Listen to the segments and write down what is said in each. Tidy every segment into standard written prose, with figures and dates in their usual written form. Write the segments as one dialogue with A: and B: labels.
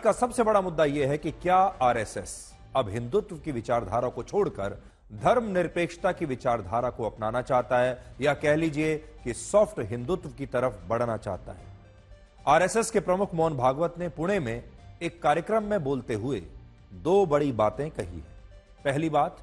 A: का सबसे बड़ा मुद्दा यह है कि क्या आरएसएस अब हिंदुत्व की विचारधारा को छोड़कर धर्मनिरपेक्षता की विचारधारा को अपनाना चाहता है, या कह लीजिए कि सॉफ्ट हिंदुत्व की तरफ बढ़ना चाहता है। आरएसएस के प्रमुख मोहन भागवत ने पुणे में एक कार्यक्रम में बोलते हुए दो बड़ी बातें कही है। पहली बात,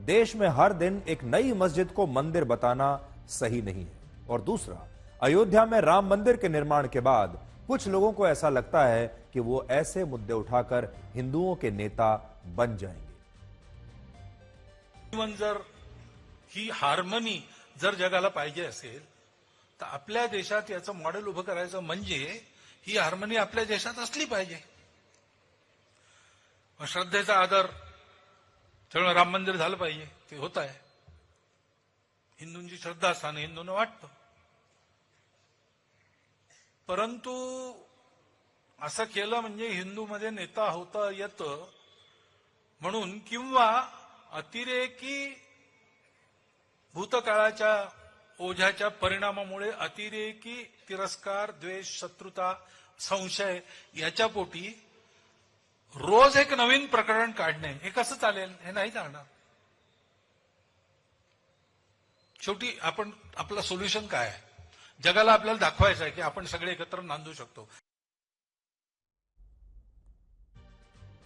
A: देश में हर दिन एक नई मस्जिद को मंदिर बताना सही नहीं है, और दूसरा, अयोध्या में राम मंदिर के निर्माण के बाद कुछ लोगों को ऐसा लगता है कि वो ऐसे मुद्दे उठाकर हिंदुओं के नेता बन जाएंगे।
B: जर ही हार्मनी जर जगाला पाहिजे असेल तर आपल्या देशात याचं मॉडेल उभं करायचं म्हणजे ही हार्मनी आपल्या देशात असली पाहिजे। श्रद्धेचा आदर त्यामुळे राम मंदिर झालं पाहिजे, ते होत आहे। हिंदूंची श्रद्धा असताना हिंदूंना वाटतं, परंतु असं केलं म्हणजे हिंदूमध्ये नेता होता येतं म्हणून, किंवा अतिरेकी भूतकाळाच्या ओझ्याच्या परिणामामुळे अतिरेकी तिरस्कार, द्वेष, शत्रुता, संशय याच्या पोटी रोज एक नवीन प्रकरण काढणे हे कसं चालेल? हे नाही चालणार। शेवटी आपण आपलं सोल्युशन काय आहे? जगाला आपल्याला दाखवायचं आहे की आपण सगळे एकत्र नांदू शकतो।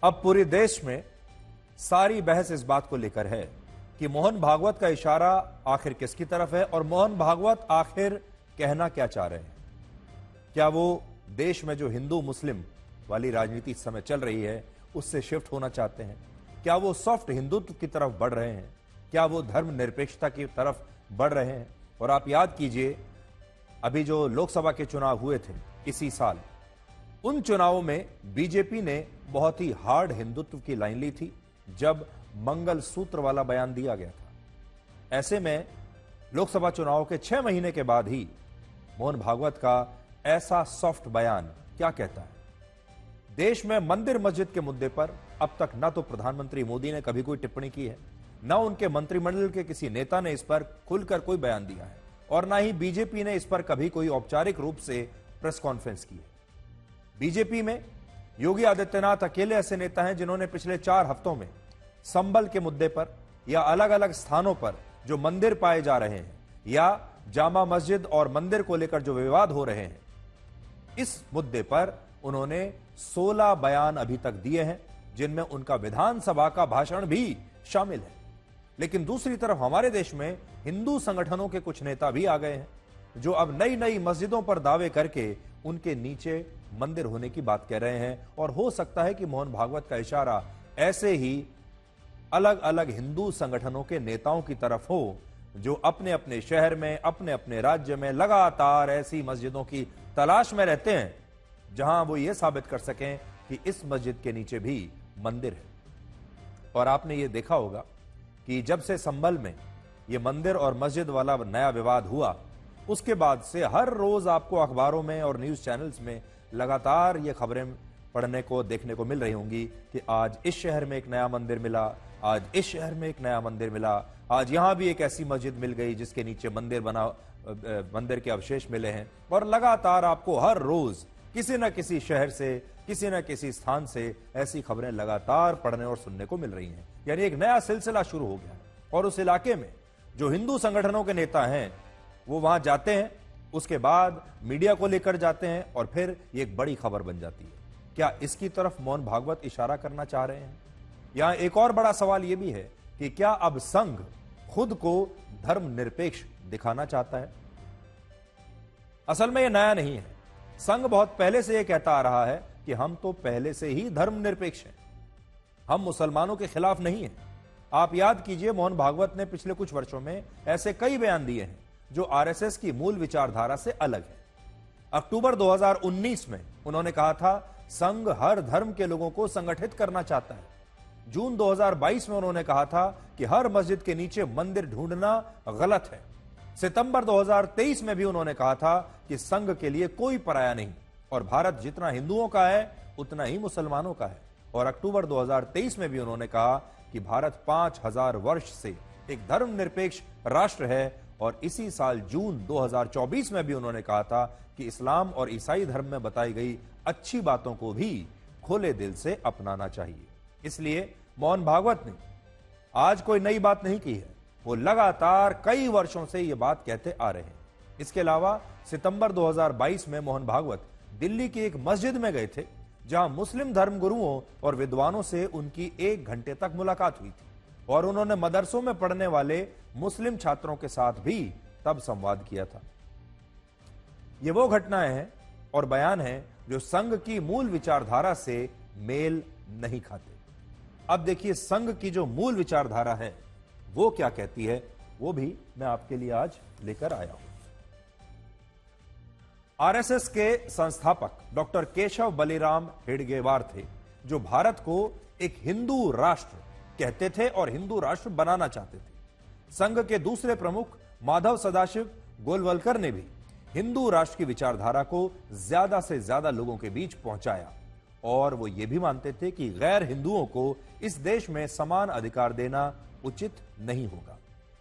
A: अब पूरे देश में सारी बहस इस बात को लेकर है कि मोहन भागवत का इशारा आखिर किसकी तरफ है, और मोहन भागवत आखिर कहना क्या चाह रहे हैं। क्या वो देश में जो हिंदू मुस्लिम वाली राजनीति इस समय चल रही है उससे शिफ्ट होना चाहते हैं? क्या वो सॉफ्ट हिंदुत्व की तरफ बढ़ रहे हैं? क्या वो धर्मनिरपेक्षता की तरफ बढ़ रहे हैं? और आप याद कीजिए, अभी जो लोकसभा के चुनाव हुए थे इसी साल, उन चुनावों में बीजेपी ने बहुत ही हार्ड हिंदुत्व की लाइन ली थी जब मंगल सूत्र वाला बयान दिया गया था। ऐसे में लोकसभा चुनाव के 6 महीने के बाद ही मोहन भागवत का ऐसा सॉफ्ट बयान क्या कहता है? देश में मंदिर मस्जिद के मुद्दे पर अब तक न तो प्रधानमंत्री मोदी ने कभी कोई टिप्पणी की है, न उनके मंत्रिमंडल के किसी नेता ने इस पर खुलकर कोई बयान दिया है, और न ही बीजेपी ने इस पर कभी कोई औपचारिक रूप से प्रेस कॉन्फ्रेंस की है। बीजेपी में योगी आदित्यनाथ अकेले ऐसे नेता हैं जिन्होंने पिछले 4 हफ्तों में संबल के मुद्दे पर या अलग अलग स्थानों पर जो मंदिर पाए जा रहे हैं, या जामा मस्जिद और मंदिर को लेकर जो विवाद हो रहे हैं, इस मुद्दे पर उन्होंने 16 बयान अभी तक दिए हैं, जिनमें उनका विधानसभा का भाषण भी शामिल है। लेकिन दूसरी तरफ हमारे देश में हिंदू संगठनों के कुछ नेता भी आ गए हैं जो अब नई नई मस्जिदों पर दावे करके उनके नीचे मंदिर होने की बात कह रहे हैं। और हो सकता है कि मोहन भागवत का इशारा ऐसे ही अलग अलग हिंदू संगठनों के नेताओं की तरफ हो जो अपने अपने शहर में, अपने अपने राज्य में लगातार ऐसी मस्जिदों की तलाश में रहते हैं जहां वो ये साबित कर सकें कि इस मस्जिद के नीचे भी मंदिर है। और आपने ये देखा होगा कि जब से संभल में ये मंदिर और मस्जिद वाला नया विवाद हुआ, उसके बाद से हर रोज आपको अखबारों में और न्यूज चैनल्स में लगातार ये खबरें पढ़ने को, देखने को मिल रही होंगी कि आज इस शहर में एक नया मंदिर मिला, आज इस शहर में एक नया मंदिर मिला, आज यहां भी एक ऐसी मस्जिद मिल गई जिसके नीचे मंदिर बना, मंदिर के अवशेष मिले हैं। और लगातार आपको हर रोज किसी न किसी शहर से, किसी न किसी स्थान से ऐसी खबरें लगातार पढ़ने और सुनने को मिल रही हैं। यानी एक नया सिलसिला शुरू हो गया। और उस इलाके में जो हिंदू संगठनों के नेता हैं वो वहां जाते हैं, उसके बाद मीडिया को लेकर जाते हैं, और फिर ये एक बड़ी खबर बन जाती है। क्या इसकी तरफ मोहन भागवत इशारा करना चाह रहे हैं? यहां एक और बड़ा सवाल यह भी है कि क्या अब संघ खुद को धर्मनिरपेक्ष दिखाना चाहता है? असल में यह नया नहीं है। संघ बहुत पहले से यह कहता आ रहा है कि हम तो पहले से ही धर्मनिरपेक्ष हैं, हम मुसलमानों के खिलाफ नहीं हैं। आप याद कीजिए, मोहन भागवत ने पिछले कुछ वर्षों में ऐसे कई बयान दिए हैं जो आरएसएस की मूल विचारधारा से अलग है। अक्टूबर 2019 में उन्होंने कहा था संघ हर धर्म के लोगों को संगठित करना चाहता है। जून 2022 में उन्होंने कहा था कि हर मस्जिद के नीचे मंदिर ढूंढना गलत है। सितंबर 2023 में भी उन्होंने कहा था कि संघ के लिए कोई पराया नहीं, और भारत जितना हिंदुओं का है उतना ही मुसलमानों का है। और अक्टूबर 2023 में भी उन्होंने कहा कि भारत 5000 वर्ष से एक धर्मनिरपेक्ष राष्ट्र है। और इसी साल जून 2024 में भी उन्होंने कहा था कि इस्लाम और ईसाई धर्म में बताई गई अच्छी बातों को भी खुले दिल से अपनाना चाहिए। इसलिए मोहन भागवत ने आज कोई नई बात नहीं की है, वो लगातार कई वर्षों से ये बात कहते आ रहे हैं। इसके अलावा सितंबर 2022 में मोहन भागवत दिल्ली की एक मस्जिद में गए थे, जहां मुस्लिम धर्मगुरुओं और विद्वानों से उनकी 1 घंटे तक मुलाकात हुई थी और उन्होंने मदरसों में पढ़ने वाले मुस्लिम छात्रों के साथ भी तब संवाद किया था। ये वो घटनाएं हैं और बयान हैं जो संघ की मूल विचारधारा से मेल नहीं खाते। अब देखिए संघ की जो मूल विचारधारा है वो क्या कहती है, वो भी मैं आपके लिए आज लेकर आया हूं। आरएसएस के संस्थापक डॉक्टर केशव बलिराम हेडगेवार थे, जो भारत को एक हिंदू राष्ट्र कहते थे और हिंदू राष्ट्र बनाना चाहते थे। संघ के दूसरे प्रमुख माधव सदाशिव गोलवलकर ने भी हिंदू राष्ट्र की विचारधारा को ज्यादा से ज्यादा लोगों के बीच पहुंचाया और वो ये भी मानते थे कि गैर हिंदुओं को इस देश में समान अधिकार देना उचित नहीं होगा।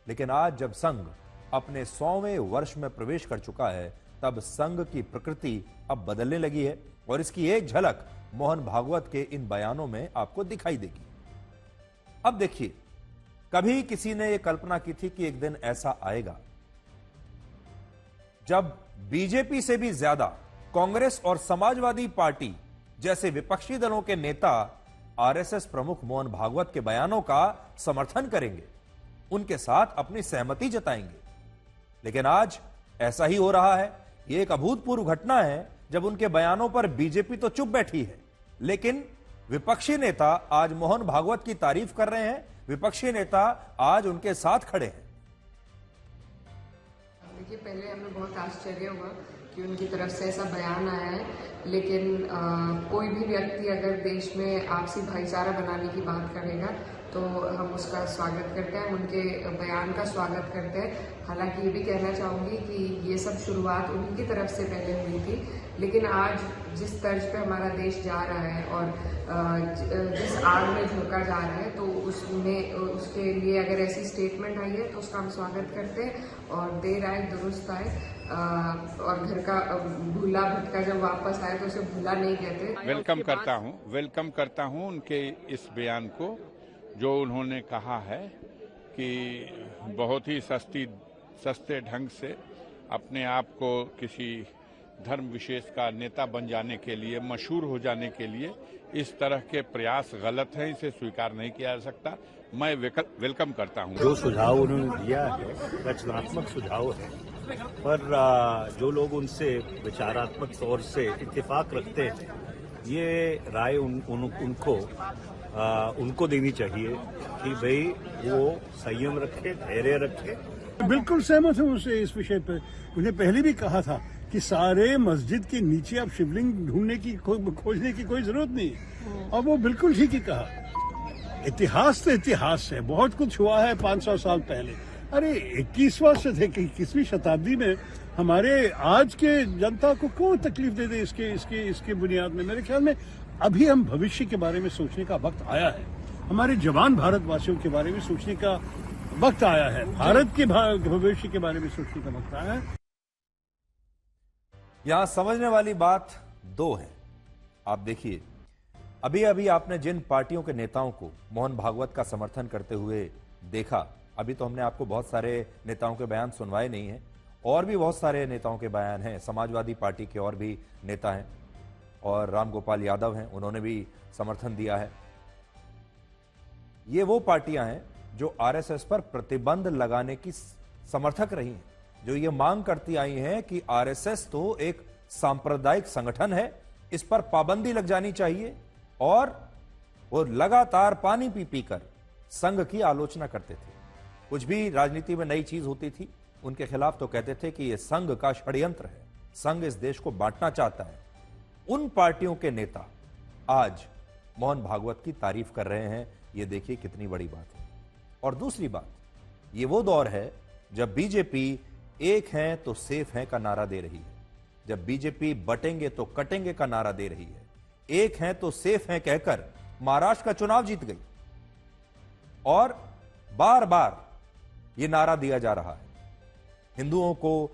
A: लेकिन आज जब संघ अपने 100वें वर्ष में प्रवेश कर चुका है, तब संघ की प्रकृति अब बदलने लगी है और इसकी एक झलक मोहन भागवत के इन बयानों में आपको दिखाई देगी। अब देखिए, कभी किसी ने यह कल्पना की थी कि एक दिन ऐसा आएगा जब बीजेपी से भी ज्यादा कांग्रेस और समाजवादी पार्टी जैसे विपक्षी दलों के नेता आरएसएस प्रमुख मोहन भागवत के बयानों का समर्थन करेंगे, उनके साथ अपनी सहमति जताएंगे। लेकिन आज ऐसा ही हो रहा है। यह एक अभूतपूर्व घटना है जब उनके बयानों पर बीजेपी तो चुप बैठी है, लेकिन विपक्षी नेता आज मोहन भागवत की तारीफ कर रहे हैं, विपक्षी नेता आज उनके साथ खड़े हैं।
C: देखिए, पहले हमें बहुत आश्चर्य हुआ कि उनकी तरफ से ऐसा बयान आया है, लेकिन कोई भी व्यक्ति अगर देश में आपसी भाईचारा बनाने की बात करेगा तो हम उसका स्वागत करते हैं, हम उनके बयान का स्वागत करते हैं। हालांकि ये भी कहना चाहूँगी कि ये सब शुरुआत उनकी तरफ से पहले हुई थी, लेकिन आज जिस तर्ज पे हमारा देश जा रहा है और जिस आग में झोंका जा रहा है, तो उसके लिए अगर ऐसी स्टेटमेंट आई है तो उसका हम स्वागत करते हैं और देर आए दुरुस्त आए, और घर का भूला भटका जब वापस आए तो उसे भूला नहीं कहते।
D: वेलकम करता हूं उनके इस बयान को, जो उन्होंने कहा है कि बहुत ही सस्ते ढंग से अपने आप को किसी धर्म विशेष का नेता बन जाने के लिए, मशहूर हो जाने के लिए इस तरह के प्रयास गलत हैं, इसे स्वीकार नहीं किया जा सकता। मैं वेलकम करता हूं।
E: जो सुझाव उन्होंने दिया है रचनात्मक सुझाव है, पर जो लोग उनसे विचारात्मक तौर से इत्तेफाक रखते हैं, ये राय उनको देनी चाहिए कि भाई वो संयम रखे, धैर्य रखे।
F: बिल्कुल सहमत हूँ उससे इस विषय पर। उन्हें पहले भी कहा था कि सारे मस्जिद के नीचे अब शिवलिंग ढूंढने की खोजने की कोई जरूरत नहीं, और वो बिल्कुल ठीक ही कहा। इतिहास तो इतिहास है, बहुत कुछ हुआ है 500 साल पहले। अरे 21वीं शताब्दी में हमारे आज के जनता को क्यों तकलीफ दे दे इसके बुनियाद में। मेरे ख्याल में अभी हम भविष्य के बारे में सोचने का वक्त आया है, हमारे जवान भारतवासियों के बारे में सोचने का वक्त आया है, भारत के भविष्य के बारे में सोचने का वक्त आया है।
A: यहां समझने वाली बात दो है। आप देखिए, अभी अभी आपने जिन पार्टियों के नेताओं को मोहन भागवत का समर्थन करते हुए देखा, अभी तो हमने आपको बहुत सारे नेताओं के बयान सुनवाए नहीं हैं, और भी बहुत सारे नेताओं के बयान हैं। समाजवादी पार्टी के और भी नेता हैं और रामगोपाल यादव हैं, उन्होंने भी समर्थन दिया है। ये वो पार्टियां हैं जो आरएसएस पर प्रतिबंध लगाने की समर्थक रही हैं, जो ये मांग करती आई हैं कि आरएसएस तो एक सांप्रदायिक संगठन है, इस पर पाबंदी लग जानी चाहिए, और वो लगातार पानी पी पी कर संघ की आलोचना करते थे। कुछ भी राजनीति में नई चीज होती थी, उनके खिलाफ तो कहते थे कि यह संघ का षड्यंत्र है, संघ इस देश को बांटना चाहता है। उन पार्टियों के नेता आज मोहन भागवत की तारीफ कर रहे हैं, यह देखिए कितनी बड़ी बात है। और दूसरी बात, यह वो दौर है जब बीजेपी एक है तो सेफ है का नारा दे रही है, जब बीजेपी बटेंगे तो कटेंगे का नारा दे रही है, एक है तो सेफ है कहकर महाराष्ट्र का चुनाव जीत गई, और बार बार यह नारा दिया जा रहा है, हिंदुओं को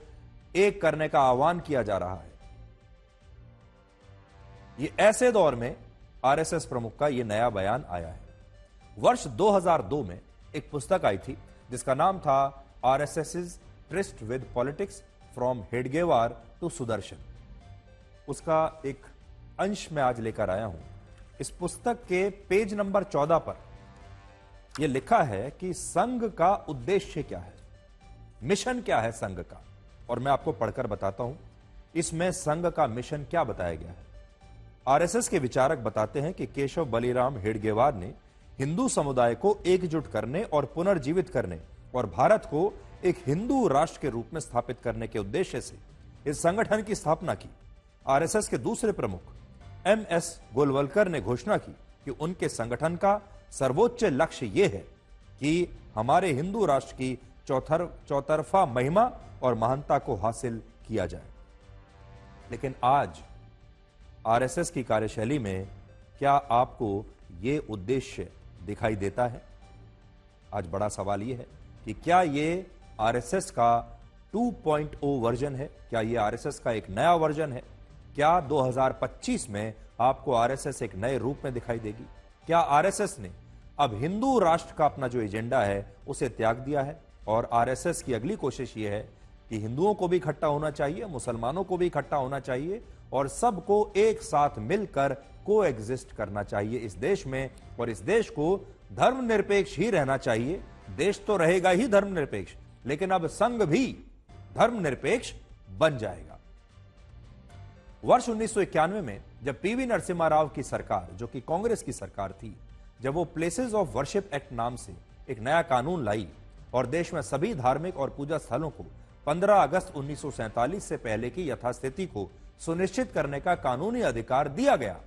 A: एक करने का आह्वान किया जा रहा है। ये ऐसे दौर में आरएसएस प्रमुख का यह नया बयान आया है। वर्ष 2002 में एक पुस्तक आई थी जिसका नाम था RSS is tryst with politics from Hedgewar to Sudarshan. उसका एक अंश मैं आज लेकर आया हूं। इस पुस्तक के पेज नंबर 14 पर यह लिखा है कि संघ का उद्देश्य क्या है, मिशन क्या है संघ का, और मैं आपको पढ़कर बताता हूं इसमें संघ का मिशन क्या बताया गया है। आरएसएस के विचारक बताते हैं कि केशव बलिराम हेडगेवार ने हिंदू समुदाय को एकजुट करने और पुनर्जीवित करने और भारत को एक हिंदू राष्ट्र के रूप में स्थापित करने के उद्देश्य से इस संगठन की स्थापना की। आरएसएस के दूसरे प्रमुख एमएस गोलवलकर ने घोषणा की कि उनके संगठन का सर्वोच्च लक्ष्य यह है कि हमारे हिंदू राष्ट्र की चौतरफा महिमा और महानता को हासिल किया जाए। लेकिन आज आरएसएस की कार्यशैली में क्या आपको यह उद्देश्य दिखाई देता है? आज बड़ा सवाल यह है कि क्या यह आरएसएस का 2.0 वर्जन है, क्या यह आरएसएस का एक नया वर्जन है? क्या 2025 में आपको आरएसएस एक नए रूप में दिखाई देगी? क्या आरएसएस ने अब हिंदू राष्ट्र का अपना जो एजेंडा है उसे त्याग दिया है और आरएसएस की अगली कोशिश यह है कि हिंदुओं को भी इकट्ठा होना चाहिए, मुसलमानों को भी इकट्ठा होना चाहिए और सबको एक साथ मिलकर को एग्जिस्ट करना चाहिए इस देश में, और इस देश को धर्मनिरपेक्ष ही रहना चाहिए। देश तो रहेगा ही धर्मनिरपेक्ष, लेकिन अब संघ भी धर्मनिरपेक्ष बन जाएगा। वर्ष 1991 में जब पीवी नरसिम्हा राव की सरकार, जो कि कांग्रेस की सरकार थी, जब वो प्लेसेस ऑफ वर्शिप एक्ट नाम से एक नया कानून लाई और देश में सभी धार्मिक और पूजा स्थलों को 15 अगस्त 1947 से पहले की यथास्थिति को सुनिश्चित करने का कानूनी अधिकार दिया गया,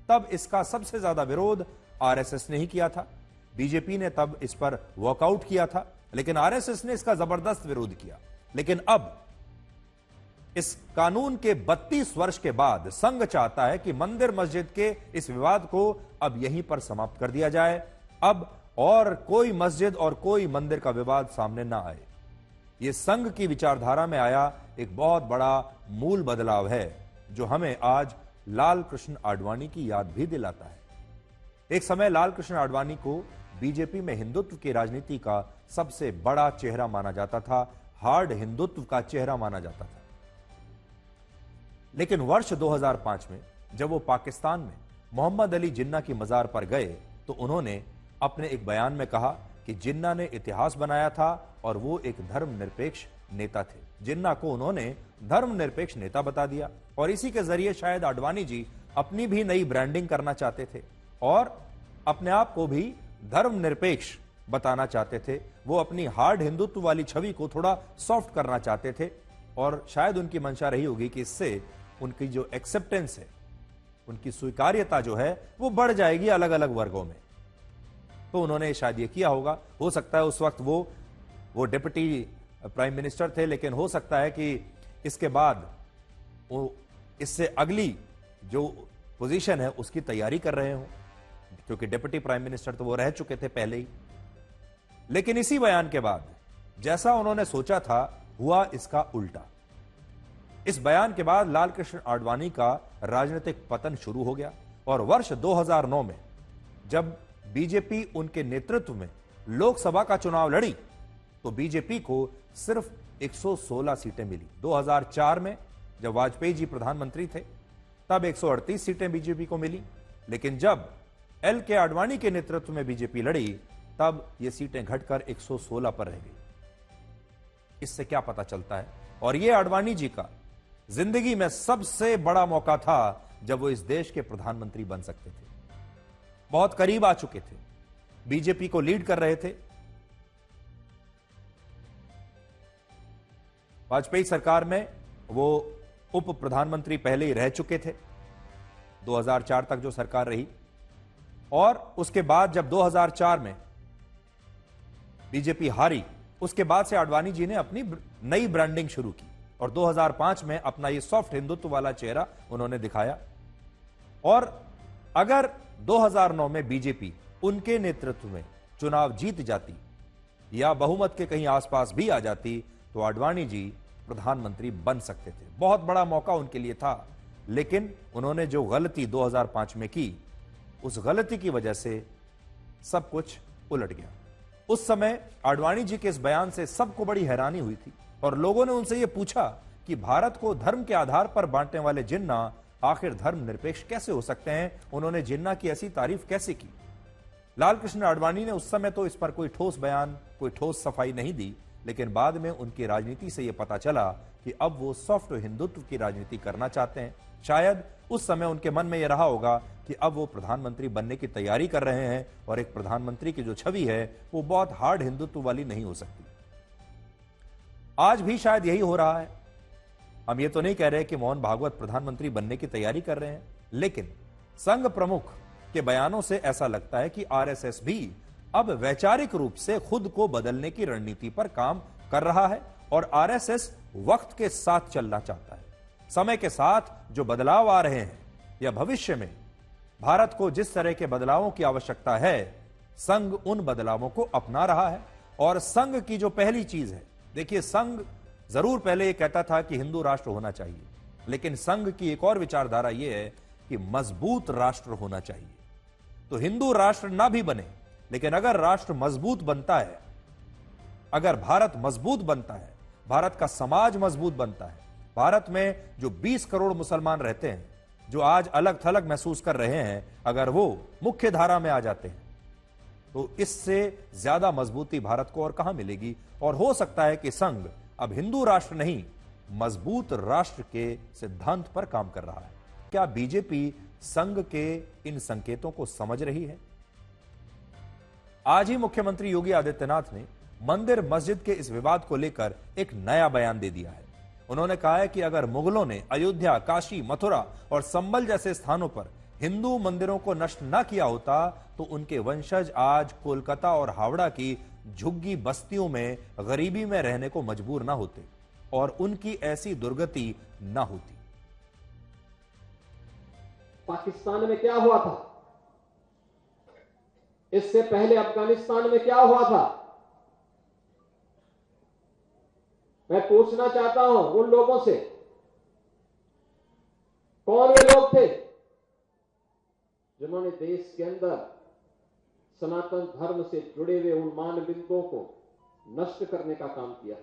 A: तब इसका सबसे ज्यादा विरोध आरएसएस ने ही किया था। बीजेपी ने तब इस पर वॉकआउट किया था, लेकिन आरएसएस ने इसका जबरदस्त विरोध किया। लेकिन अब इस कानून के 32 वर्ष के बाद संघ चाहता है कि मंदिर मस्जिद के इस विवाद को अब यहीं पर समाप्त कर दिया जाए। अब और कोई मस्जिद और कोई मंदिर का विवाद सामने ना आए। यह संघ की विचारधारा में आया एक बहुत बड़ा मूल बदलाव है, जो हमें आज लाल कृष्ण आडवाणी की याद भी दिलाता है। एक समय लाल कृष्ण आडवाणी को बीजेपी में हिंदुत्व की राजनीति का सबसे बड़ा चेहरा माना जाता था, हार्ड हिंदुत्व का चेहरा माना जाता था। लेकिन वर्ष 2005 में जब वो पाकिस्तान में मोहम्मद अली जिन्ना की मजार पर गए तो उन्होंने अपने एक बयान में कहा कि जिन्ना ने इतिहास बनाया था और वो एक धर्मनिरपेक्ष नेता थे। जिन्ना को उन्होंने धर्मनिरपेक्ष नेता बता दिया और इसी के जरिए शायद आडवाणी जी अपनी भी नई ब्रांडिंग करना चाहते थे और अपने आप को भी धर्मनिरपेक्ष बताना चाहते थे। वो अपनी हार्ड हिंदुत्व वाली छवि को थोड़ा सॉफ्ट करना चाहते थे और शायद उनकी मंशा रही होगी कि इससे उनकी जो एक्सेप्टेंस है, उनकी स्वीकार्यता जो है वो बढ़ जाएगी अलग अलग वर्गों में। तो उन्होंने शायद ये किया होगा। हो सकता है उस वक्त वो डिप्टी प्राइम मिनिस्टर थे, लेकिन हो सकता है कि इसके बाद वो इससे अगली जो पोजीशन है उसकी तैयारी कर रहे हों, क्योंकि डिप्टी प्राइम मिनिस्टर तो वो रह चुके थे पहले ही। लेकिन इसी बयान के बाद जैसा उन्होंने सोचा था हुआ इसका उल्टा। इस बयान के बाद लाल कृष्ण आडवाणी का राजनीतिक पतन शुरू हो गया और वर्ष 2009 में जब बीजेपी उनके नेतृत्व में लोकसभा का चुनाव लड़ी तो बीजेपी को सिर्फ 116 सीटें मिली। 2004 में जब वाजपेयी जी प्रधानमंत्री थे तब 138 सीटें बीजेपी को मिली, लेकिन जब एल के आडवाणी के नेतृत्व में बीजेपी लड़ी तब ये सीटें घटकर 116 पर रह गई। इससे क्या पता चलता है? और ये आडवाणी जी का जिंदगी में सबसे बड़ा मौका था जब वो इस देश के प्रधानमंत्री बन सकते थे। बहुत करीब आ चुके थे, बीजेपी को लीड कर रहे थे। वाजपेयी सरकार में वो उप प्रधानमंत्री पहले ही रह चुके थे, 2004 तक जो सरकार रही, और उसके बाद जब 2004 में बीजेपी हारी, उसके बाद से आडवाणी जी ने अपनी नई ब्रांडिंग शुरू की और 2005 में अपना ये सॉफ्ट हिंदुत्व वाला चेहरा उन्होंने दिखाया। और अगर 2009 में बीजेपी उनके नेतृत्व में चुनाव जीत जाती या बहुमत के कहीं आसपास भी आ जाती तो आडवाणी जी प्रधानमंत्री बन सकते थे। बहुत बड़ा मौका उनके लिए था, लेकिन उन्होंने जो गलती 2005 में की उस गलती की वजह से सब कुछ उलट गया। उस समय आडवाणी जी के इस बयान से सबको बड़ी हैरानी हुई थी और लोगों ने उनसे यह पूछा कि भारत को धर्म के आधार पर बांटने वाले जिन्ना आखिर धर्मनिरपेक्ष कैसे हो सकते हैं। उन्होंने जिन्ना की ऐसी तारीफ कैसे की। लालकृष्ण आडवाणी ने उस समय तो इस पर कोई ठोस बयान, कोई ठोस सफाई नहीं दी, लेकिन बाद में उनकी राजनीति से यह पता चला कि अब वो सॉफ्ट हिंदुत्व की राजनीति करना चाहते हैं। शायद उस समय उनके मन में यह रहा होगा कि अब वो प्रधानमंत्री बनने की तैयारी कर रहे हैं और एक प्रधानमंत्री की जो छवि है वो बहुत हार्ड हिंदुत्व वाली नहीं हो सकती। आज भी शायद यही हो रहा है। हम ये तो नहीं कह रहे कि मोहन भागवत प्रधानमंत्री बनने की तैयारी कर रहे हैं, लेकिन संघ प्रमुख के बयानों से ऐसा लगता है कि आरएसएस भी अब वैचारिक रूप से खुद को बदलने की रणनीति पर काम कर रहा है और आरएसएस वक्त के साथ चलना चाहता है। समय के साथ जो बदलाव आ रहे हैं या भविष्य में भारत को जिस तरह के बदलावों की आवश्यकता है, संघ उन बदलावों को अपना रहा है। और संघ की जो पहली चीज है, देखिए, संघ जरूर पहले यह कहता था कि हिंदू राष्ट्र होना चाहिए, लेकिन संघ की एक और विचारधारा यह है कि मजबूत राष्ट्र होना चाहिए। तो हिंदू राष्ट्र ना भी बने, लेकिन अगर राष्ट्र मजबूत बनता है, अगर भारत मजबूत बनता है, भारत का समाज मजबूत बनता है, भारत में जो 20 करोड़ मुसलमान रहते हैं, जो आज अलग थलग महसूस कर रहे हैं, अगर वो मुख्य धारा में आ जाते हैं तो इससे ज्यादा मजबूती भारत को और कहां मिलेगी। और हो सकता है कि संघ अब हिंदू राष्ट्र नहीं, मजबूत राष्ट्र के सिद्धांत पर काम कर रहा है। क्या बीजेपी संघ के इन संकेतों को समझ रही है? आज ही मुख्यमंत्री योगी आदित्यनाथ ने मंदिर मस्जिद के इस विवाद को लेकर एक नया बयान दे दिया है। उन्होंने कहा है कि अगर मुगलों ने अयोध्या, काशी, मथुरा और संबल जैसे स्थानों पर हिंदू मंदिरों को नष्ट न किया होता तो उनके वंशज आज कोलकाता और हावड़ा की झुग्गी बस्तियों में गरीबी में रहने को मजबूर ना होते और उनकी ऐसी दुर्गति ना होती।
G: पाकिस्तान में क्या हुआ था, इससे पहले अफगानिस्तान में क्या हुआ था, मैं पूछना चाहता हूं उन लोगों से, कौन वे लोग थे जिन्होंने देश के अंदर सनातन धर्म से जुड़े हुए उन मान बिंदुओं को नष्ट करने का काम किया।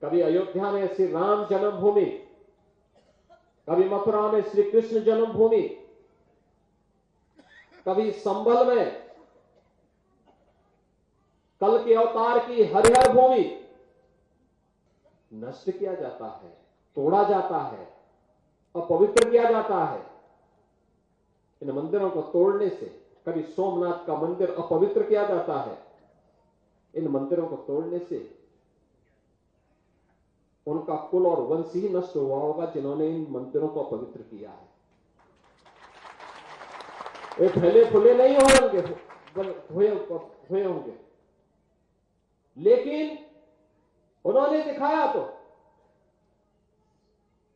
G: कभी अयोध्या में श्री राम जन्मभूमि, कभी मथुरा में श्री कृष्ण जन्मभूमि, कभी संभल में कल के अवतार की हरिहर भूमि नष्ट किया जाता है, तोड़ा जाता है, अपवित्र किया जाता है। इन मंदिरों को तोड़ने से, कभी सोमनाथ का मंदिर अपवित्र किया जाता है, इन मंदिरों को तोड़ने से उनका कुल और वंश ही नष्ट हुआ होगा जिन्होंने इन मंदिरों को अपवित्र किया है। वे फैले फुले नहीं हुए होंगे, लेकिन उन्होंने दिखाया तो।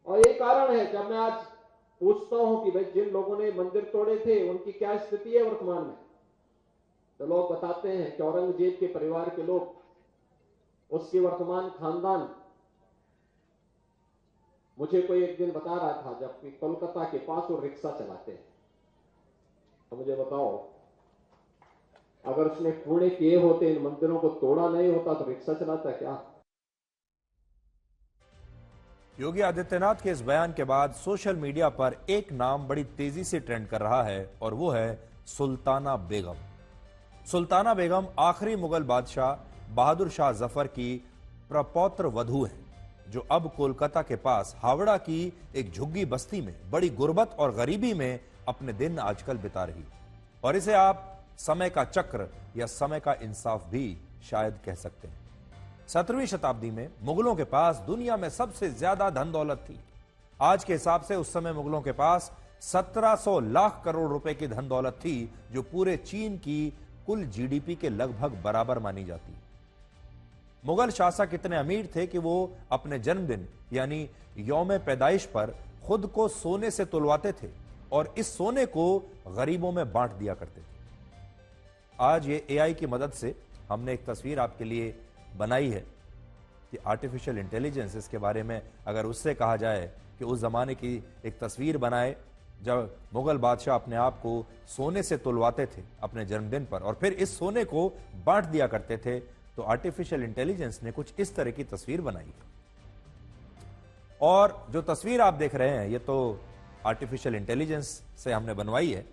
G: और ये कारण है जब मैं आज पूछता हूं कि भाई जिन लोगों ने मंदिर तोड़े थे उनकी क्या स्थिति है वर्तमान में, तो लोग बताते हैं कि औरंगजेब के परिवार के लोग, उसके वर्तमान खानदान। मुझे कोई एक दिन बता रहा था जबकि कोलकाता के पास वो रिक्शा चलाते हैं, तो मुझे बताओ अगर उसने पुणे किए होते, इन मंदिरों को तोड़ा नहीं होता तो रिक्शा चलाता क्या?
A: योगी आदित्यनाथ के इस बयान के बाद सोशल मीडिया पर एक नाम बड़ी तेजी से ट्रेंड कर रहा है और वो है सुल्ताना बेगम। सुल्ताना बेगम आखिरी मुगल बादशाह बहादुर शाह जफर की प्रपौत्र वधू है, जो अब कोलकाता के पास हावड़ा की एक झुग्गी बस्ती में बड़ी गुर्बत और गरीबी में अपने दिन आजकल बिता रही। और इसे आप समय का चक्र या समय का इंसाफ भी शायद कह सकते हैं। 17वीं शताब्दी में मुगलों के पास दुनिया में सबसे ज्यादा धन दौलत थी। आज के हिसाब से उस समय मुगलों के पास 1700 लाख करोड़ रुपए की धन दौलत थी, जो पूरे चीन की कुल जीडीपी के लगभग बराबर मानी जाती। मुगल शासक इतने अमीर थे कि वो अपने जन्मदिन यानी यौम पैदाइश पर खुद को सोने से तुलवाते थे और इस सोने को गरीबों में बांट दिया करते थे। आज ये एआई की मदद से हमने एक तस्वीर आपके लिए बनाई है कि आर्टिफिशियल इंटेलिजेंस, इसके बारे में अगर उससे कहा जाए कि उस जमाने की एक तस्वीर बनाए जब मुगल बादशाह अपने आप को सोने से तुलवाते थे अपने जन्मदिन पर और फिर इस सोने को बांट दिया करते थे, तो आर्टिफिशियल इंटेलिजेंस ने कुछ इस तरह की तस्वीर बनाई। और जो तस्वीर आप देख रहे हैं ये तो आर्टिफिशियल इंटेलिजेंस से हमने बनवाई है,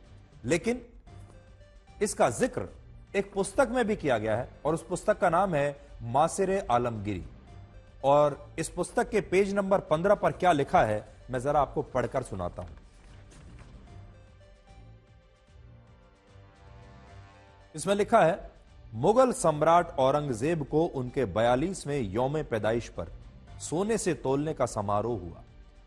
A: लेकिन इसका जिक्र एक पुस्तक में भी किया गया है और उस पुस्तक का नाम है मासिर आलमगीरी। और इस पुस्तक के पेज नंबर 15 पर क्या लिखा है मैं जरा आपको पढ़कर सुनाता हूं। इसमें लिखा है, मुगल सम्राट औरंगजेब को उनके 42वें यौम पैदाइश पर सोने से तोलने का समारोह हुआ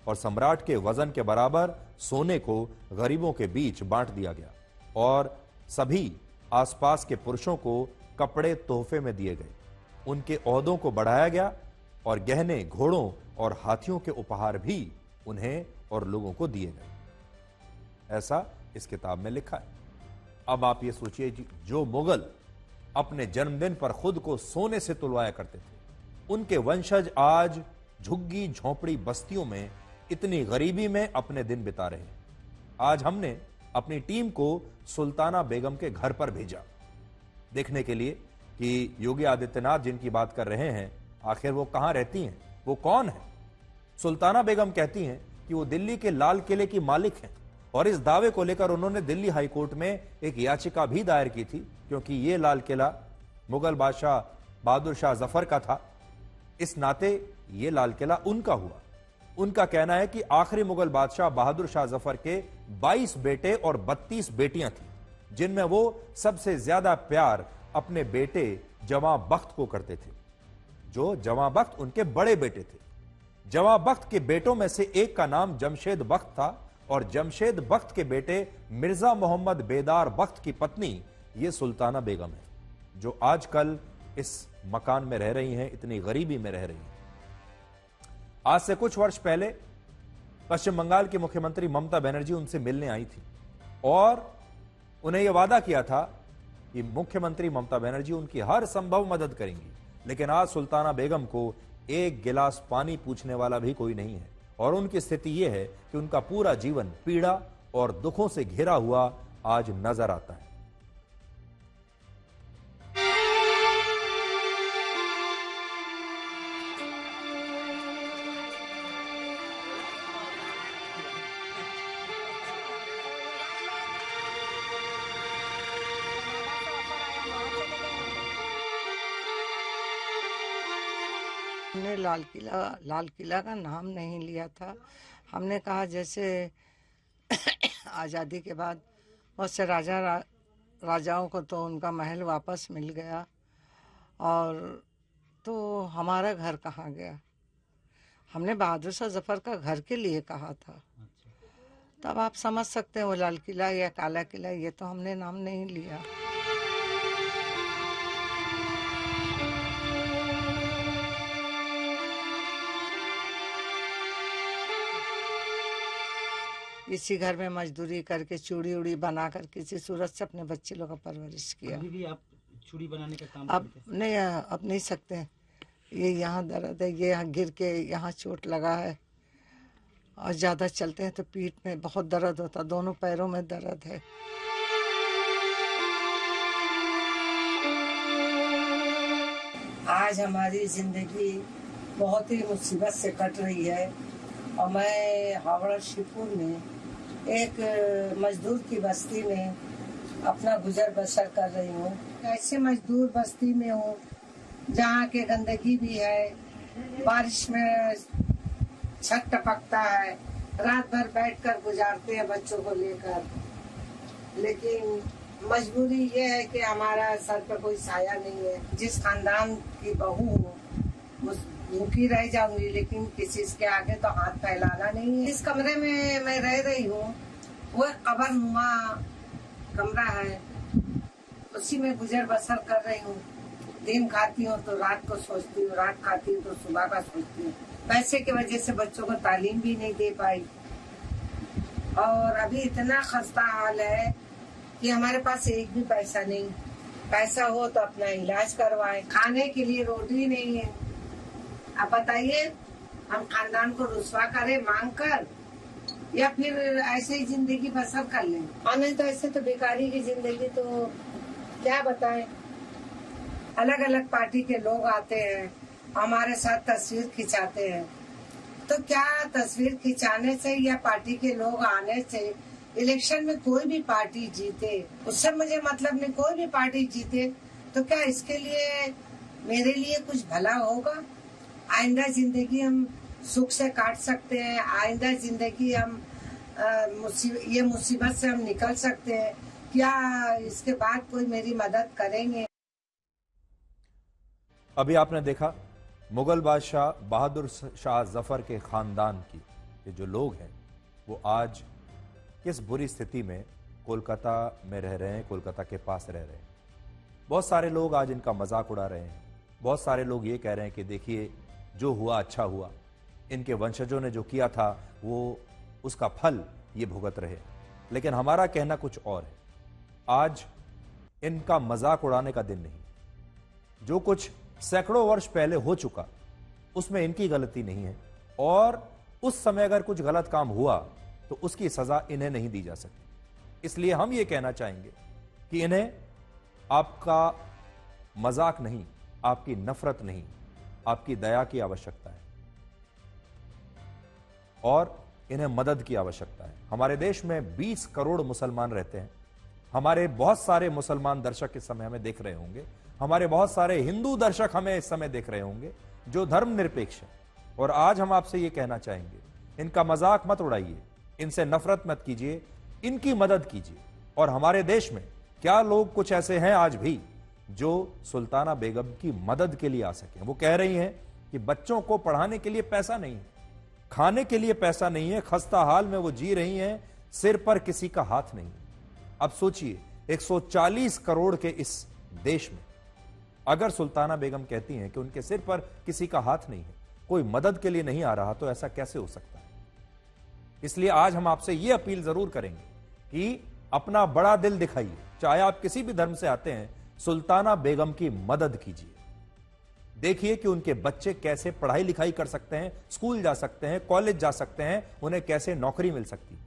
A: और सम्राट के वजन के बराबर सोने को गरीबों के बीच बांट दिया गया और सभी आसपास के पुरुषों को कपड़े तोहफे में दिए गए। उनके ओहदों को बढ़ाया गया और गहने, घोड़ों और हाथियों के उपहार भी उन्हें और लोगों को दिए गए। ऐसा इस किताब में लिखा है। अब आप ये सोचिए, जो मुगल अपने जन्मदिन पर खुद को सोने से तुलवाया करते थे, उनके वंशज आज झुग्गी झोंपड़ी बस्तियों में इतनी गरीबी में अपने दिन बिता रहे हैं। आज हमने अपनी टीम को सुल्ताना बेगम के घर पर भेजा देखने के लिए कि योगी आदित्यनाथ जिनकी बात कर रहे हैं, आखिर वो कहां रहती हैं, वो कौन है। सुल्ताना बेगम कहती हैं कि वो दिल्ली के लाल किले की मालिक हैं और इस दावे को लेकर उन्होंने दिल्ली हाई कोर्ट में एक याचिका भी दायर की थी, क्योंकि ये लाल किला मुगल बादशाह बहादुर शाह जफर का था। इस नाते ये लाल किला उनका हुआ। उनका कहना है कि आखिरी मुगल बादशाह बहादुर शाह जफर के 22 बेटे और 32 बेटियां थी, जिनमें वो सबसे ज्यादा प्यार अपने बेटे जवां बख्त को करते थे। जो जवां बख्त उनके बड़े बेटे थे। जवां बख्त के बेटों में से एक का नाम जमशेद बख्त था और जमशेद बख्त के बेटे मिर्जा मोहम्मद बेदार बख्त की पत्नी ये सुल्ताना बेगम है, जो आजकल इस मकान में रह रही हैं, इतनी गरीबी में रह रही हैं। आज से कुछ वर्ष पहले पश्चिम बंगाल की मुख्यमंत्री ममता बनर्जी उनसे मिलने आई थी और उन्हें यह वादा किया था कि मुख्यमंत्री ममता बनर्जी उनकी हर संभव मदद करेंगी। लेकिन आज सुल्ताना बेगम को एक गिलास पानी पूछने वाला भी कोई नहीं है और उनकी स्थिति यह है कि उनका पूरा जीवन पीड़ा और दुखों से घिरा हुआ आज नजर आता है।
H: हमने लाल किला का नाम नहीं लिया था। हमने कहा जैसे आज़ादी के बाद बहुत से राजाओं को तो उनका महल वापस मिल गया, और तो हमारा घर कहाँ गया। हमने बहादुर शाह जफर का घर के लिए कहा था। तब आप समझ सकते हैं वो लाल किला या काला किला, ये तो हमने नाम नहीं लिया। इसी घर में मजदूरी करके चूड़ी उड़ी बनाकर किसी सूरत से अपने बच्चे लोग का परवरिश किया।
I: अभी भी आप चूड़ी बनाने का काम
H: अब नहीं, अब नहीं सकते। ये यहाँ दर्द है, ये यहाँ गिर के यहाँ चोट लगा है और ज़्यादा चलते हैं तो पीठ में बहुत दर्द होता, दोनों पैरों में दर्द है। आज हमारी जिंदगी बहुत ही मुसीबत से कट रही है और मैं हावड़ा शिवपुर में एक मजदूर की बस्ती में अपना गुजर बसर कर रही हूँ। ऐसे मजदूर बस्ती में हूँ जहाँ के गंदगी भी है, बारिश में छत टपकता है, रात भर बैठकर गुजारते हैं बच्चों को लेकर। लेकिन मजबूरी ये है कि हमारा सर पे कोई साया नहीं है। जिस खानदान की बहू हूँ भूखी रह जाऊंगी, लेकिन किसी के आगे तो हाथ फैलाना नहीं है। इस कमरे में मैं रह रही हूँ, वो कब्र नुमा कमरा है, उसी में गुजर बसर कर रही हूँ। दिन खाती हूँ तो रात को सोचती हूँ, रात खाती हूँ तो सुबह का सोचती हूँ। पैसे की वजह से बच्चों को तालीम भी नहीं दे पाई और अभी इतना खस्ता हाल है कि हमारे पास एक भी पैसा नहीं। पैसा हो तो अपना इलाज करवाएं, खाने के लिए रोटी नहीं है। आप बताइए, हम खानदान को रुसवा करें मांग कर या फिर ऐसे ही जिंदगी बसर कर लें। और नहीं तो ऐसे तो बेकारी की जिंदगी, तो क्या बताएं। अलग अलग पार्टी के लोग आते हैं, हमारे साथ तस्वीर खिंचाते हैं। तो क्या तस्वीर खिंचाने से या पार्टी के लोग आने से इलेक्शन में कोई भी पार्टी जीते, उससे मुझे मतलब नहीं। कोई भी पार्टी जीते तो क्या इसके लिए मेरे लिए कुछ भला होगा? आइंदा जिंदगी हम सुख से काट सकते हैं, आइंदा जिंदगी हम ये मुसीबत से हम निकल सकते हैं। क्या इसके बाद कोई मेरी मदद करेंगे?
A: अभी आपने देखा मुगल बादशाह बहादुर शाह जफर के खानदान की ये जो लोग हैं वो आज किस बुरी स्थिति में कोलकाता में रह रहे हैं, कोलकाता के पास रह रहे हैं। बहुत सारे लोग आज इनका मजाक उड़ा रहे हैं। बहुत सारे लोग ये कह रहे हैं कि देखिए जो हुआ अच्छा हुआ, इनके वंशजों ने जो किया था वो उसका फल ये भुगत रहे। लेकिन हमारा कहना कुछ और है। आज इनका मजाक उड़ाने का दिन नहीं। जो कुछ सैकड़ों वर्ष पहले हो चुका उसमें इनकी गलती नहीं है, और उस समय अगर कुछ गलत काम हुआ तो उसकी सजा इन्हें नहीं दी जा सकती। इसलिए हम ये कहना चाहेंगे कि इन्हें आपका मजाक नहीं, आपकी नफरत नहीं, आपकी दया की आवश्यकता है और इन्हें मदद की आवश्यकता है। हमारे देश में 20 करोड़ मुसलमान रहते हैं। हमारे बहुत सारे मुसलमान दर्शक इस समय हमें देख रहे होंगे, हमारे बहुत सारे हिंदू दर्शक हमें इस समय देख रहे होंगे जो धर्मनिरपेक्ष है। और आज हम आपसे यह कहना चाहेंगे, इनका मजाक मत उड़ाइए, इनसे नफरत मत कीजिए, इनकी मदद कीजिए। और हमारे देश में क्या लोग कुछ ऐसे हैं आज भी जो सुल्ताना बेगम की मदद के लिए आ सके। वो कह रही हैं कि बच्चों को पढ़ाने के लिए पैसा नहीं है, खाने के लिए पैसा नहीं है, खस्ता हाल में वो जी रही हैं, सिर पर किसी का हाथ नहीं। अब सोचिए 140 करोड़ के इस देश में अगर सुल्ताना बेगम कहती हैं कि उनके सिर पर किसी का हाथ नहीं है, कोई मदद के लिए नहीं आ रहा, तो ऐसा कैसे हो सकता है। इसलिए आज हम आपसे यह अपील जरूर करेंगे कि अपना बड़ा दिल दिखाइए, चाहे आप किसी भी धर्म से आते हैं, सुल्ताना बेगम की मदद कीजिए। देखिए कि उनके बच्चे कैसे पढ़ाई लिखाई कर सकते हैं, स्कूल जा सकते हैं, कॉलेज जा सकते हैं, उन्हें कैसे नौकरी मिल सकती है,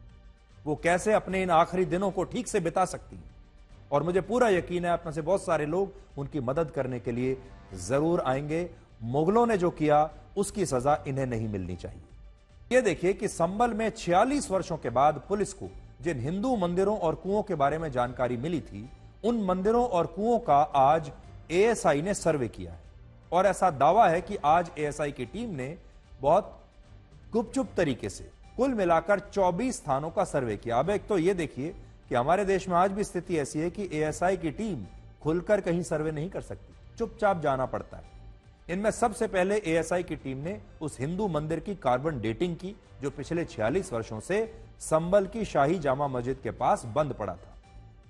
A: वो कैसे अपने इन आखिरी दिनों को ठीक से बिता सकती है। और मुझे पूरा यकीन है आप में से बहुत सारे लोग उनकी मदद करने के लिए जरूर आएंगे। मुगलों ने जो किया उसकी सजा इन्हें नहीं मिलनी चाहिए। यह देखिए कि संभल में 46 वर्षों के बाद पुलिस को जिन हिंदू मंदिरों और कुओं के बारे में जानकारी मिली थी, उन मंदिरों और कुओं का आज एएसआई ने सर्वे किया है। और ऐसा दावा है कि आज एएसआई की टीम ने बहुत गुपचुप तरीके से कुल मिलाकर 24 स्थानों का सर्वे किया। अब एक तो यह देखिए कि हमारे देश में आज भी स्थिति ऐसी है कि एएसआई की टीम खुलकर कहीं सर्वे नहीं कर सकती, चुपचाप जाना पड़ता है। इनमें सबसे पहले एएसआई की टीम ने उस हिंदू मंदिर की कार्बन डेटिंग की जो पिछले 46 वर्षों से संभल की शाही जामा मस्जिद के पास बंद पड़ा था।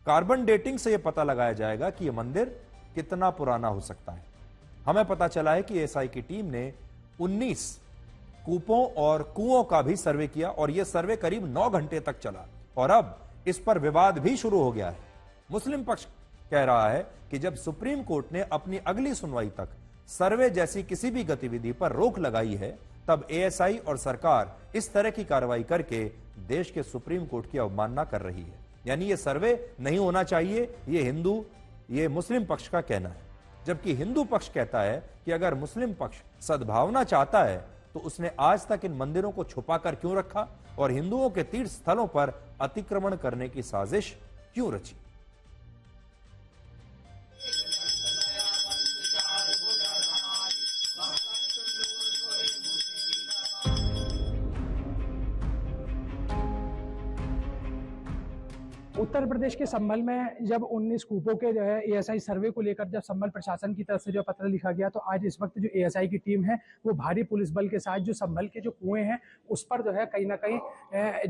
A: कार्बन डेटिंग से यह पता लगाया जाएगा कि यह मंदिर कितना पुराना हो सकता है। हमें पता चला है कि एएसआई की टीम ने 19 कूपों और कुओं का भी सर्वे किया और यह सर्वे करीब 9 घंटे तक चला और अब इस पर विवाद भी शुरू हो गया है। मुस्लिम पक्ष कह रहा है कि जब सुप्रीम कोर्ट ने अपनी अगली सुनवाई तक सर्वे जैसी किसी भी गतिविधि पर रोक लगाई है, तब एएसआई और सरकार इस तरह की कार्रवाई करके देश के सुप्रीम कोर्ट की अवमानना कर रही है। यानी यह सर्वे नहीं होना चाहिए, ये मुस्लिम पक्ष का कहना है। जबकि हिंदू पक्ष कहता है कि अगर मुस्लिम पक्ष सद्भावना चाहता है तो उसने आज तक इन मंदिरों को छुपाकर क्यों रखा और हिंदुओं के तीर्थ स्थलों पर अतिक्रमण करने की साजिश क्यों रची।
J: उत्तर प्रदेश के संभल में जब 19 कूपों के जो है एएसआई सर्वे को लेकर जब संभल प्रशासन की तरफ से जो पत्र लिखा गया, तो आज इस वक्त जो एएसआई की टीम है वो भारी पुलिस बल के साथ जो संभल के जो कुएं हैं उस पर जो है कहीं ना कहीं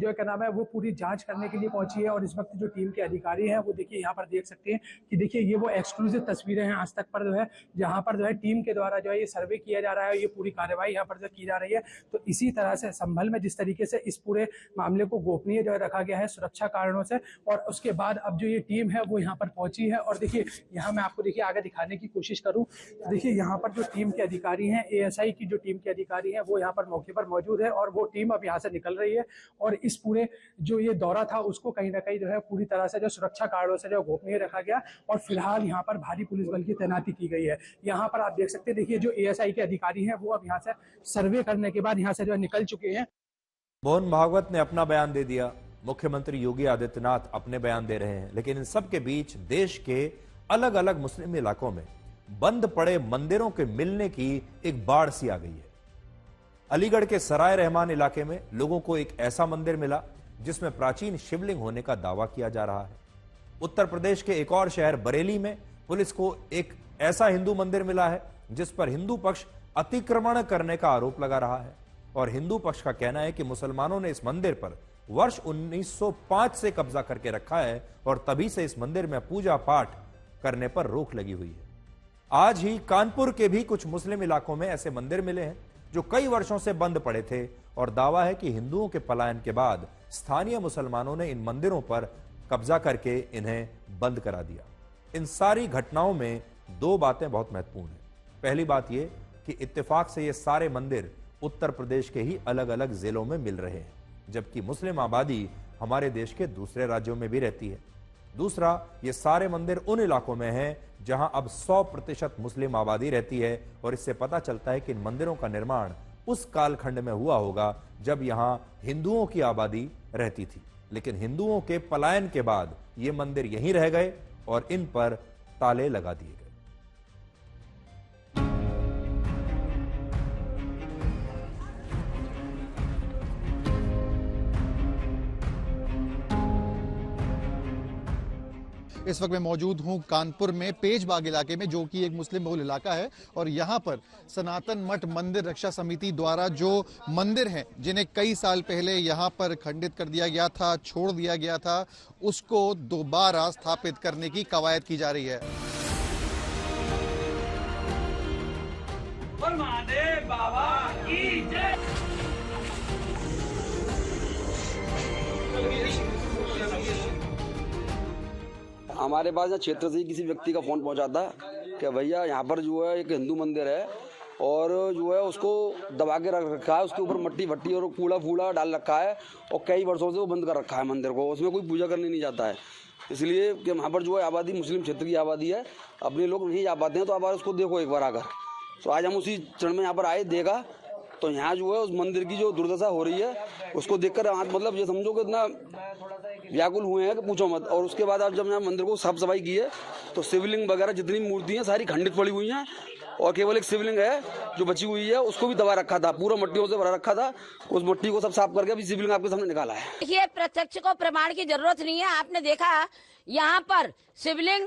J: जो क्या नाम है वो पूरी जांच करने के लिए पहुंची है। और इस वक्त जो टीम के अधिकारी हैं वो देखिए यहाँ पर देख सकते हैं कि देखिए ये वो एक्सक्लूसिव तस्वीरें हैं आज तक पर जो है जहाँ पर जो है टीम के द्वारा जो है ये सर्वे किया जा रहा है, ये पूरी कार्रवाई यहाँ पर जो की जा रही है। तो इसी तरह से संभल में जिस तरीके से इस पूरे मामले को गोपनीय जो है रखा गया है सुरक्षा कारणों से, और उसके बाद अब जो ये टीम है वो यहाँ पर पहुंची है। और देखिए यहाँ मैं आपको देखिए आगे दिखाने की कोशिश करूँ, देखिए यहाँ पर जो टीम के अधिकारी हैं, ASI की जो टीम के अधिकारी हैं वो यहाँ पर मौके पर मौजूद है और वो टीम अब यहाँ से निकल रही है। और इस पूरे जो ये दौरा था उसको कहीं ना कहीं जो है पूरी तरह से जो सुरक्षा कारणों से जो गोपनीय रखा गया और फिलहाल यहाँ पर भारी पुलिस बल की तैनाती की गई है। यहाँ पर आप देख सकते हैं, देखिए जो ASI के अधिकारी हैं वो अब यहाँ से सर्वे करने के बाद यहाँ से जो निकल चुके हैं।
A: मोहन भागवत ने अपना बयान दे दिया, मुख्यमंत्री योगी आदित्यनाथ अपने बयान दे रहे हैं, लेकिन इन सब के बीच देश के अलग अलग मुस्लिम इलाकों में बंद पड़े मंदिरों के मिलने की एक बाढ़ सी आ गई है। अलीगढ़ के सराय रहमान इलाके में लोगों को एक ऐसा मंदिर मिला जिसमें प्राचीन शिवलिंग होने का दावा किया जा रहा है। उत्तर प्रदेश के एक और शहर बरेली में पुलिस को एक ऐसा हिंदू मंदिर मिला है जिस पर हिंदू पक्ष अतिक्रमण करने का आरोप लगा रहा है और हिंदू पक्ष का कहना है कि मुसलमानों ने इस मंदिर पर वर्ष 1905 से कब्जा करके रखा है और तभी से इस मंदिर में पूजा पाठ करने पर रोक लगी हुई है। आज ही कानपुर के भी कुछ मुस्लिम इलाकों में ऐसे मंदिर मिले हैं जो कई वर्षों से बंद पड़े थे और दावा है कि हिंदुओं के पलायन के बाद स्थानीय मुसलमानों ने इन मंदिरों पर कब्जा करके इन्हें बंद करा दिया। इन सारी घटनाओं में दो बातें बहुत महत्वपूर्ण हैं। पहली बात यह कि इत्तेफाक से ये सारे मंदिर उत्तर प्रदेश के ही अलग अलग जिलों में मिल रहे हैं, जबकि मुस्लिम आबादी हमारे देश के दूसरे राज्यों में भी रहती है। दूसरा, ये सारे मंदिर उन इलाकों में हैं जहां अब 100% मुस्लिम आबादी रहती है और इससे पता चलता है कि इन मंदिरों का निर्माण उस कालखंड में हुआ होगा जब यहां हिंदुओं की आबादी रहती थी, लेकिन हिंदुओं के पलायन के बाद ये मंदिर यहीं रह गए और इन पर ताले लगा दिए गए।
K: इस वक्त मैं मौजूद हूं कानपुर में पेजबाग इलाके में, जो कि एक मुस्लिम बहुल इलाका है और यहां पर सनातन मठ मंदिर रक्षा समिति द्वारा जो मंदिर हैं जिन्हें कई साल पहले यहां पर खंडित कर दिया गया था, छोड़ दिया गया था, उसको दोबारा स्थापित करने की कवायद की जा रही है।
L: महादेव बाबा की जय।
M: हमारे पास क्षेत्र से किसी व्यक्ति का फोन पहुंचा था कि भैया यहाँ पर जो है एक हिंदू मंदिर है और जो है उसको दबा के रख रखा है, उसके ऊपर मट्टी भट्टी और कूड़ा फूड़ा डाल रखा है और कई वर्षों से वो बंद कर रखा है मंदिर को, उसमें कोई पूजा करने नहीं जाता है। इसलिए कि वहाँ पर जो है आबादी मुस्लिम क्षेत्र की आबादी है, अपने लोग नहीं जा पाते हैं, तो आप उसको देखो एक बार आकर। तो आज हम उसी चरण में यहाँ पर आए, देखा तो यहाँ जो है उस मंदिर की जो दुर्दशा हो रही है उसको देखकर मतलब ये समझो कि इतना व्याकुल हुए हैं कि पूछो मत। और उसके बाद आप जब यहाँ मंदिर को साफ सफाई की है तो शिवलिंग वगैरह जितनी मूर्ति हैं सारी खंडित पड़ी हुई हैं और केवल एक शिवलिंग है जो बची हुई है, उसको भी दबा रखा था, पूरा मट्टियों से भरा रखा था। उस मट्टी को सब साफ करके अभी शिवलिंग आपके सामने निकाला है।
N: देखिए, प्रत्यक्ष को प्रमाण की जरूरत नहीं है। आपने देखा यहाँ पर शिवलिंग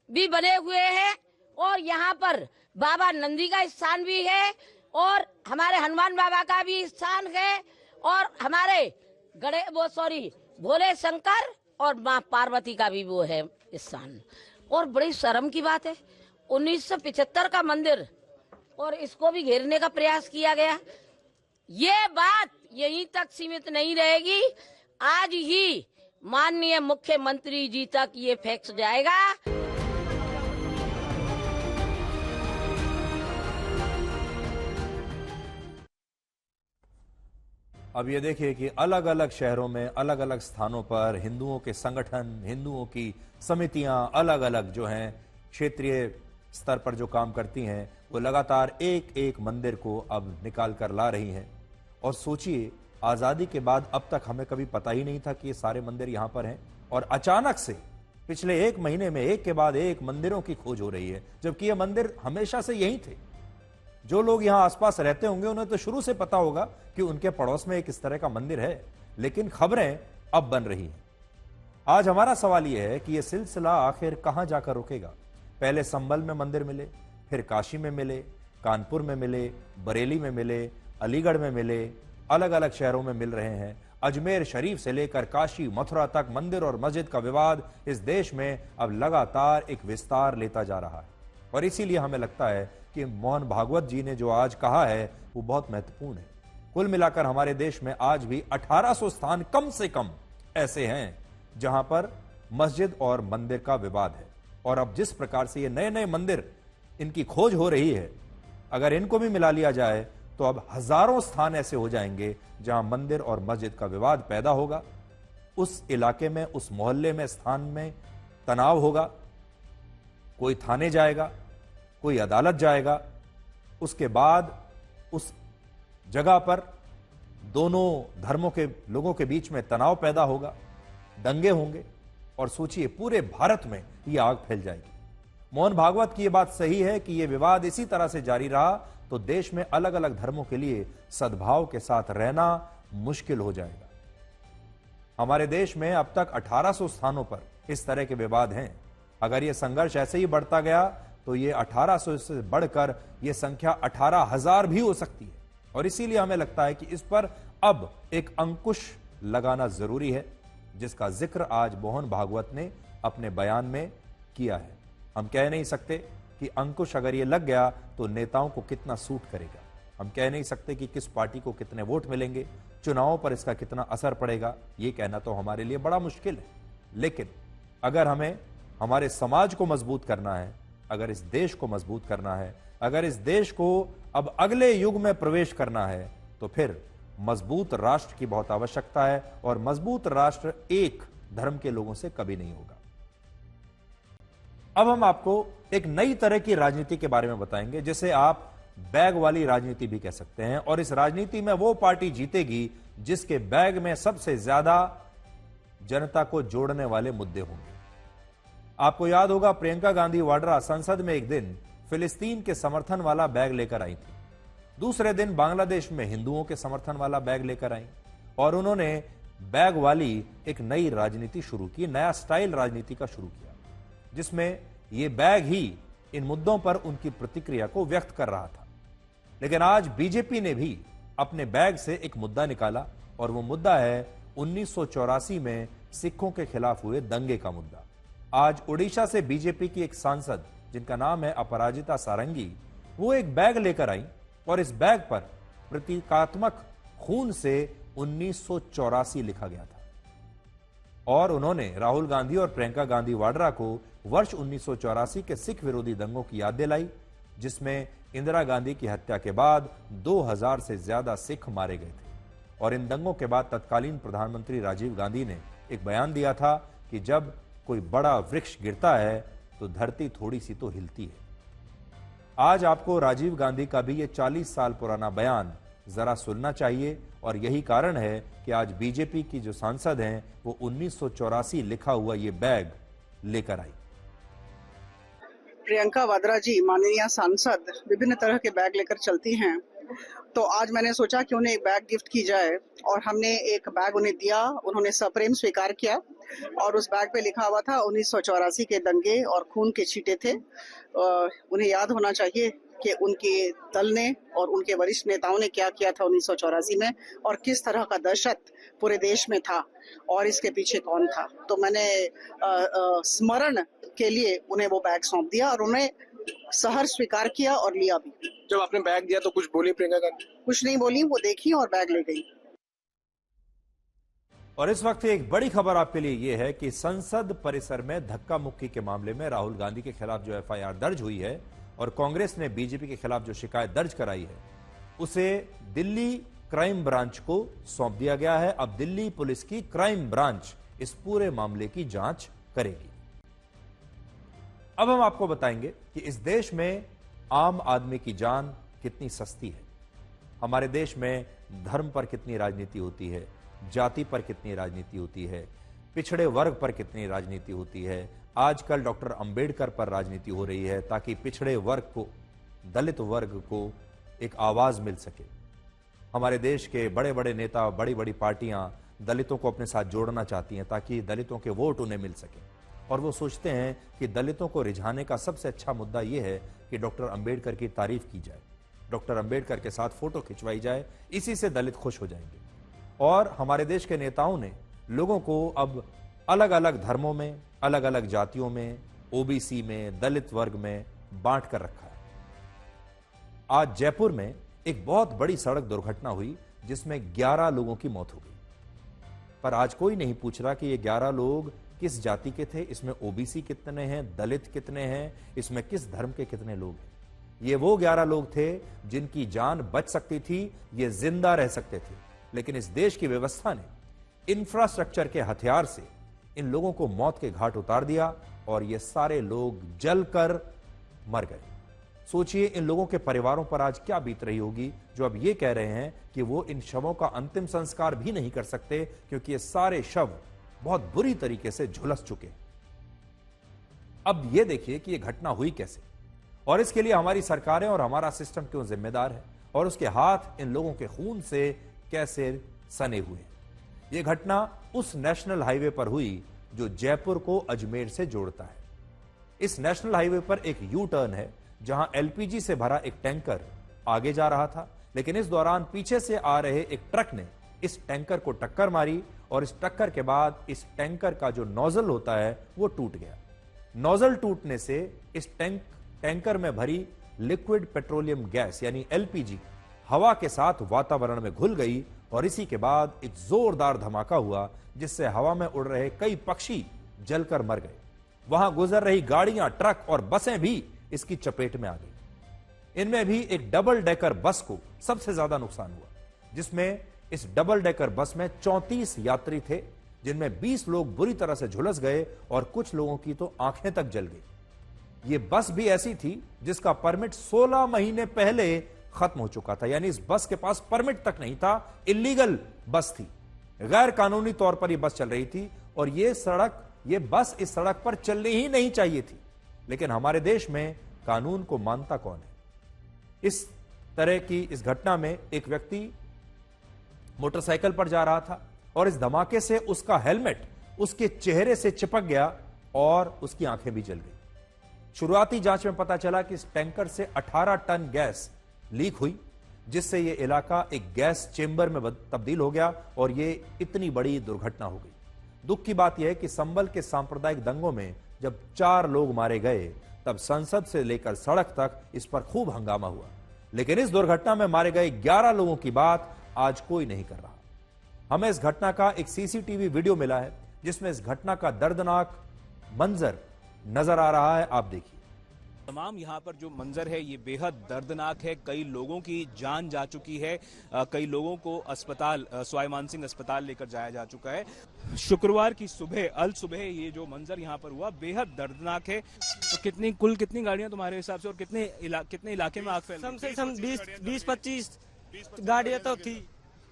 N: भी बने हुए हैं और यहाँ पर बाबा नंदी का स्थान भी है और हमारे हनुमान बाबा का भी स्थान है और हमारे भोले शंकर और माँ पार्वती का भी वो है स्थान। और बड़ी शर्म की बात है, 1975 का मंदिर और इसको भी घेरने का प्रयास किया गया। ये बात यहीं तक सीमित नहीं रहेगी, आज ही माननीय मुख्यमंत्री जी तक ये फैक्स जाएगा।
A: अब ये देखिए कि अलग अलग शहरों में अलग अलग स्थानों पर हिंदुओं के संगठन, हिंदुओं की समितियां अलग अलग जो हैं क्षेत्रीय स्तर पर जो काम करती हैं, वो लगातार एक एक मंदिर को अब निकाल कर ला रही हैं। और सोचिए, आज़ादी के बाद अब तक हमें कभी पता ही नहीं था कि ये सारे मंदिर यहाँ पर हैं और अचानक से पिछले एक महीने में एक के बाद एक मंदिरों की खोज हो रही है, जबकि ये मंदिर हमेशा से यही थे। जो लोग यहां आसपास रहते होंगे उन्हें तो शुरू से पता होगा कि उनके पड़ोस में एक इस तरह का मंदिर है, लेकिन खबरें अब बन रही हैं। आज हमारा सवाल यह है कि यह सिलसिला आखिर कहां जाकर रुकेगा। पहले संभल में मंदिर मिले, फिर काशी में मिले, कानपुर में मिले, बरेली में मिले, अलीगढ़ में मिले, अलग अलग शहरों में मिल रहे हैं। अजमेर शरीफ से लेकर काशी मथुरा तक मंदिर और मस्जिद का विवाद इस देश में अब लगातार एक विस्तार लेता जा रहा है और इसीलिए हमें लगता है कि मोहन भागवत जी ने जो आज कहा है वो बहुत महत्वपूर्ण है। कुल मिलाकर हमारे देश में आज भी 1800 स्थान कम से कम ऐसे हैं जहां पर मस्जिद और मंदिर का विवाद है। और अब जिस प्रकार से ये नए नए मंदिर इनकी खोज हो रही है, अगर इनको भी मिला लिया जाए तो अब हजारों स्थान ऐसे हो जाएंगे जहां मंदिर और मस्जिद का विवाद पैदा होगा। उस इलाके में, उस मोहल्ले में, स्थान में तनाव होगा, कोई थाने जाएगा, कोई अदालत जाएगा, उसके बाद उस जगह पर दोनों धर्मों के लोगों के बीच में तनाव पैदा होगा, दंगे होंगे और सोचिए पूरे भारत में यह आग फैल जाएगी। मोहन भागवत की यह बात सही है कि यह विवाद इसी तरह से जारी रहा तो देश में अलग अलग धर्मों के लिए सद्भाव के साथ रहना मुश्किल हो जाएगा। हमारे देश में अब तक 1800 स्थानों पर इस तरह के विवाद हैं। अगर यह संघर्ष ऐसे ही बढ़ता गया तो यह 1800 से बढ़कर यह संख्या 18,000 भी हो सकती है। और इसीलिए हमें लगता है कि इस पर अब एक अंकुश लगाना जरूरी है, जिसका जिक्र आज मोहन भागवत ने अपने बयान में किया है। हम कह नहीं सकते कि अंकुश अगर ये लग गया तो नेताओं को कितना सूट करेगा। हम कह नहीं सकते कि किस पार्टी को कितने वोट मिलेंगे, चुनावों पर इसका कितना असर पड़ेगा, ये कहना तो हमारे लिए बड़ा मुश्किल है। लेकिन अगर हमें हमारे समाज को मजबूत करना है, अगर इस देश को मजबूत करना है, अगर इस देश को अब अगले युग में प्रवेश करना है, तो फिर मजबूत राष्ट्र की बहुत आवश्यकता है। और मजबूत राष्ट्र एक धर्म के लोगों से कभी नहीं होगा। अब हम आपको एक नई तरह की राजनीति के बारे में बताएंगे, जिसे आप बैग वाली राजनीति भी कह सकते हैं। और इस राजनीति में वो पार्टी जीतेगी जिसके बैग में सबसे ज्यादा जनता को जोड़ने वाले मुद्दे होंगे। आपको याद होगा प्रियंका गांधी वाड्रा संसद में एक दिन फिलिस्तीन के समर्थन वाला बैग लेकर आई थी, दूसरे दिन बांग्लादेश में हिंदुओं के समर्थन वाला बैग लेकर आई और उन्होंने बैग वाली एक नई राजनीति शुरू की, नया स्टाइल राजनीति का शुरू किया, जिसमें यह बैग ही इन मुद्दों पर उनकी प्रतिक्रिया को व्यक्त कर रहा था। लेकिन आज बीजेपी ने भी अपने बैग से एक मुद्दा निकाला और वो मुद्दा है 1984 में सिखों के खिलाफ हुए दंगे का मुद्दा। आज ओडिशा से बीजेपी की एक सांसद जिनका नाम है अपराजिता सारंगी, वो एक बैग लेकर आई और इस बैग पर प्रतीकात्मक खून से 1984 लिखा गया था। और उन्होंने राहुल गांधी और प्रियंका गांधी वाड्रा को वर्ष 1984 के सिख विरोधी दंगों की याद दिलाई, जिसमें इंदिरा गांधी की हत्या के बाद 2000 से ज्यादा सिख मारे गए थे। और इन दंगों के बाद तत्कालीन प्रधानमंत्री राजीव गांधी ने एक बयान दिया था कि जब कोई बड़ा वृक्ष गिरता है तो धरती थोड़ी सी तो हिलती है। आज आपको राजीव गांधी का भी ये 40 साल पुराना बयान जरा सुनना चाहिए और यही कारण है कि आज बीजेपी की जो सांसद हैं वो 1984 लिखा हुआ ये बैग लेकर आई।
O: प्रियंका वाड्रा जी माननीय सांसद विभिन्न तरह के बैग लेकर चलती हैं, तो आज मैंने सोचा कि उन्हें एक बैग गिफ्ट की जाए और हमने एक बैग उन्हें दिया। उन्होंने सप्रेम स्वीकार किया और उस बैग पे लिखा हुआ था 1984 के दंगे और खून के छींटे थे। उन्हें याद होना चाहिए कि उनके दल ने और उनके वरिष्ठ नेताओं ने क्या किया था 1984 में और किस तरह का दहशत पूरे देश में था और इसके पीछे कौन था। तो मैंने स्मरण के लिए उन्हें वो बैग सौंप दिया और उन्हें सहर स्वीकार किया और लिया भी।
P: जब आपने बैग दिया तो कुछ बोली प्रियंका गांधी?
O: कुछ नहीं बोली, वो देखी और बैग ले गई।
A: और इस वक्त एक बड़ी खबर आपके लिए यह है कि संसद परिसर में धक्का मुक्की के मामले में राहुल गांधी के खिलाफ जो एफआईआर दर्ज हुई है और कांग्रेस ने बीजेपी के खिलाफ जो शिकायत दर्ज कराई है उसे दिल्ली क्राइम ब्रांच को सौंप दिया गया है। अब दिल्ली पुलिस की क्राइम ब्रांच इस पूरे मामले की जांच करेगी। अब हम आपको बताएंगे कि इस देश में आम आदमी की जान कितनी सस्ती है। हमारे देश में धर्म पर कितनी राजनीति होती है, जाति पर कितनी राजनीति होती है, पिछड़े वर्ग पर कितनी राजनीति होती है। आजकल डॉक्टर अंबेडकर पर राजनीति हो रही है ताकि पिछड़े वर्ग को, दलित वर्ग को एक आवाज मिल सके। हमारे देश के बड़े बड़े नेता, बड़ी बड़ी पार्टियां दलितों को अपने साथ जोड़ना चाहती हैं ताकि दलितों के वोट उन्हें मिल सके। और वो सोचते हैं कि दलितों को रिझाने का सबसे अच्छा मुद्दा यह है कि डॉक्टर अंबेडकर की तारीफ की जाए, डॉक्टर अंबेडकर के साथ फोटो खिंचवाई जाए, इसी से दलित खुश हो जाएंगे। और हमारे देश के नेताओं ने लोगों को अब अलग अलग धर्मों में, अलग अलग जातियों में, ओबीसी में, दलित वर्ग में बांट कर रखा है। आज जयपुर में एक बहुत बड़ी सड़क दुर्घटना हुई जिसमें 11 लोगों की मौत हो गई, पर आज कोई नहीं पूछ रहा कि ये 11 लोग किस जाति के थे, इसमें ओबीसी कितने हैं, दलित कितने हैं, इसमें किस धर्म के कितने लोग हैं। ये वो 11 लोग थे जिनकी जान बच सकती थी, ये जिंदा रह सकते थे, लेकिन इस देश की व्यवस्था ने इंफ्रास्ट्रक्चर के हथियार से इन लोगों को मौत के घाट उतार दिया और ये सारे लोग जलकर मर गए। सोचिए इन लोगों के परिवारों पर आज क्या बीत रही होगी, जो अब ये कह रहे हैं कि वो इन शवों का अंतिम संस्कार भी नहीं कर सकते क्योंकि ये सारे शव बहुत बुरी तरीके से झुलस चुके। अब ये देखिए कि ये घटना हुई कैसे और इसके लिए हमारी सरकारें और हमारा सिस्टम क्यों जिम्मेदार है और उसके हाथ इन लोगों के खून से कैसे सने हुए हैं। यह घटना उस नेशनल हाईवे पर हुई जो जयपुर को अजमेर से जोड़ता है। इस नेशनल हाईवे पर एक यू टर्न है जहां एलपीजी से भरा एक टैंकर आगे जा रहा था, लेकिन इस दौरान पीछे से आ रहे एक ट्रक ने इस टैंकर को टक्कर मारी और इस टक्कर के बाद इस टैंकर का जो नोजल होता है वो टूट गया। नोजल टूटने से इस टैंकर में भरी लिक्विड पेट्रोलियम गैस यानी एलपीजी हवा के साथ वातावरण में घुल गई और इसी के बाद एक जोरदार धमाका हुआ जिससे हवा में उड़ रहे कई पक्षी जलकर मर गए। वहां गुजर रही गाड़ियां, ट्रक और बसें भी इसकी चपेट में आ गई। इनमें भी एक डबल डेकर बस को सबसे ज्यादा नुकसान हुआ, जिसमें इस डबल डेकर बस में 34 यात्री थे, जिनमें 20 लोग बुरी तरह से झुलस गए और कुछ लोगों की तो आंखें तक जल गई। यह बस भी ऐसी थी जिसका परमिट 16 महीने पहले खत्म हो चुका था, यानी इस बस के पास परमिट तक नहीं था, इलीगल बस थी, गैर कानूनी तौर पर यह बस चल रही थी और यह बस इस सड़क पर चलनी ही नहीं चाहिए थी। लेकिन हमारे देश में कानून को मानता कौन है? इस तरह की इस घटना में एक व्यक्ति मोटरसाइकिल पर जा रहा था और इस धमाके से उसका हेलमेट उसके चेहरे से चिपक गया और उसकी आंखें भी जल गई। शुरुआती जांच में पता चला कि इस टैंकर से 18 टन गैस लीक हुई, जिससे यह इलाका एक गैस चेंबर में तब्दील हो गया और यह इतनी बड़ी दुर्घटना हो गई। दुख की बात यह है कि संभल के सांप्रदायिक दंगों में जब 4 लोग मारे गए तब संसद से लेकर सड़क तक इस पर खूब हंगामा हुआ, लेकिन इस दुर्घटना में मारे गए 11 लोगों की बात आज कोई नहीं कर रहा। हमें इस घटना का एक सीसीटीवी वीडियो मिला है जिसमें इस घटना का दर्दनाक मंजर नजर आ रहा है, आप देखिए।
Q: तमाम यहाँ पर जो मंजर है ये बेहद दर्दनाक है। कई लोगों की जान जा चुकी है, कई लोगों को अस्पताल सवाई मानसिंह अस्पताल लेकर जाया जा चुका है। शुक्रवार की सुबह अल सुबह ये जो मंजर यहाँ पर हुआ बेहद दर्दनाक है। तो कुल कितनी गाड़ियां तुम्हारे हिसाब से और कितने इलाके में आग फैल?
R: कम से कम 20-25 गाड़ियां तो थी।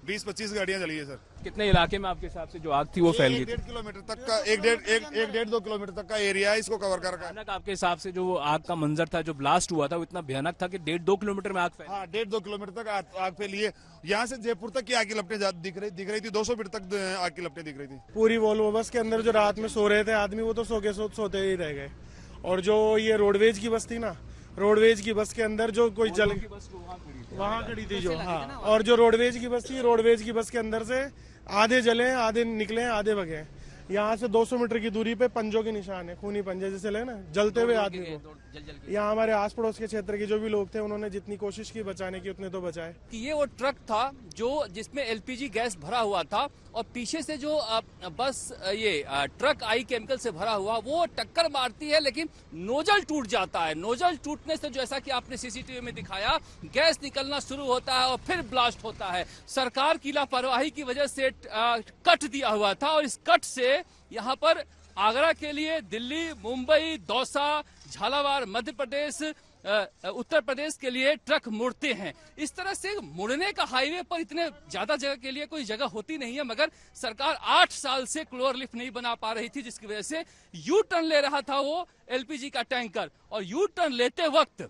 S: 20-25 गाड़ियां चली है सर।
Q: कितने इलाके में आपके हिसाब से जो आग थी वो फैल गई?
S: 1.5 किलोमीटर तक का 1.5-2 किलोमीटर तक का एरिया है, इसको कवर कर रखा है।
Q: आपके हिसाब से जो आग का मंजर था, जो ब्लास्ट हुआ था, वो इतना भयानक था कि 1.5-2 किलोमीटर में आग फैली?
S: हाँ, 1.5-2 किलोमीटर तक आग फैली है। यहाँ से जयपुर तक की आग की लपटें दिख रही थी। 200 फीट तक आग की लपटें दिख रही थी।
R: पूरी वोल्वो बस के अंदर जो रात में सो रहे थे आदमी, वो तो सोते ही रह गए। और जो ये रोडवेज की बस थी ना, रोडवेज की बस के अंदर जो कोई वहाँ खड़ी थी जो, हाँ, और जो रोडवेज की बस थी, रोडवेज की बस के अंदर से आधे जले, आधे निकले, आधे भगे। यहाँ से 200 मीटर की दूरी पे पंजों के निशान है, खूनी पंजे जैसे ले ना, जलते हुए आदमी को। यहाँ हमारे आस पड़ोस के क्षेत्र के जो भी लोग थे उन्होंने जितनी कोशिश की बचाने की उतने तो बचाए।
Q: कि ये वो ट्रक था जो जिसमें एलपीजी गैस भरा हुआ था और पीछे से जो बस ये ट्रक आई केमिकल से भरा हुआ, वो टक्कर मारती है लेकिन नोजल टूट जाता है। नोजल टूटने से जैसा कि आपने सीसीटीवी में दिखाया, गैस निकलना शुरू होता है और फिर ब्लास्ट होता है। सरकार की लापरवाही की वजह से कट दिया हुआ था और इस कट से यहाँ पर आगरा के लिए दिल्ली, मुंबई, दौसा, झालावाड़, मध्य प्रदेश, उत्तर प्रदेश के लिए ट्रक मुड़ते हैं। इस तरह से मुड़ने का हाईवे पर इतने ज्यादा जगह के लिए कोई जगह होती नहीं है, मगर सरकार 8 साल से क्लोर लिफ्ट नहीं बना पा रही थी, जिसकी वजह से यू टर्न ले रहा था वो एलपीजी का टैंकर, और यू टर्न लेते वक्त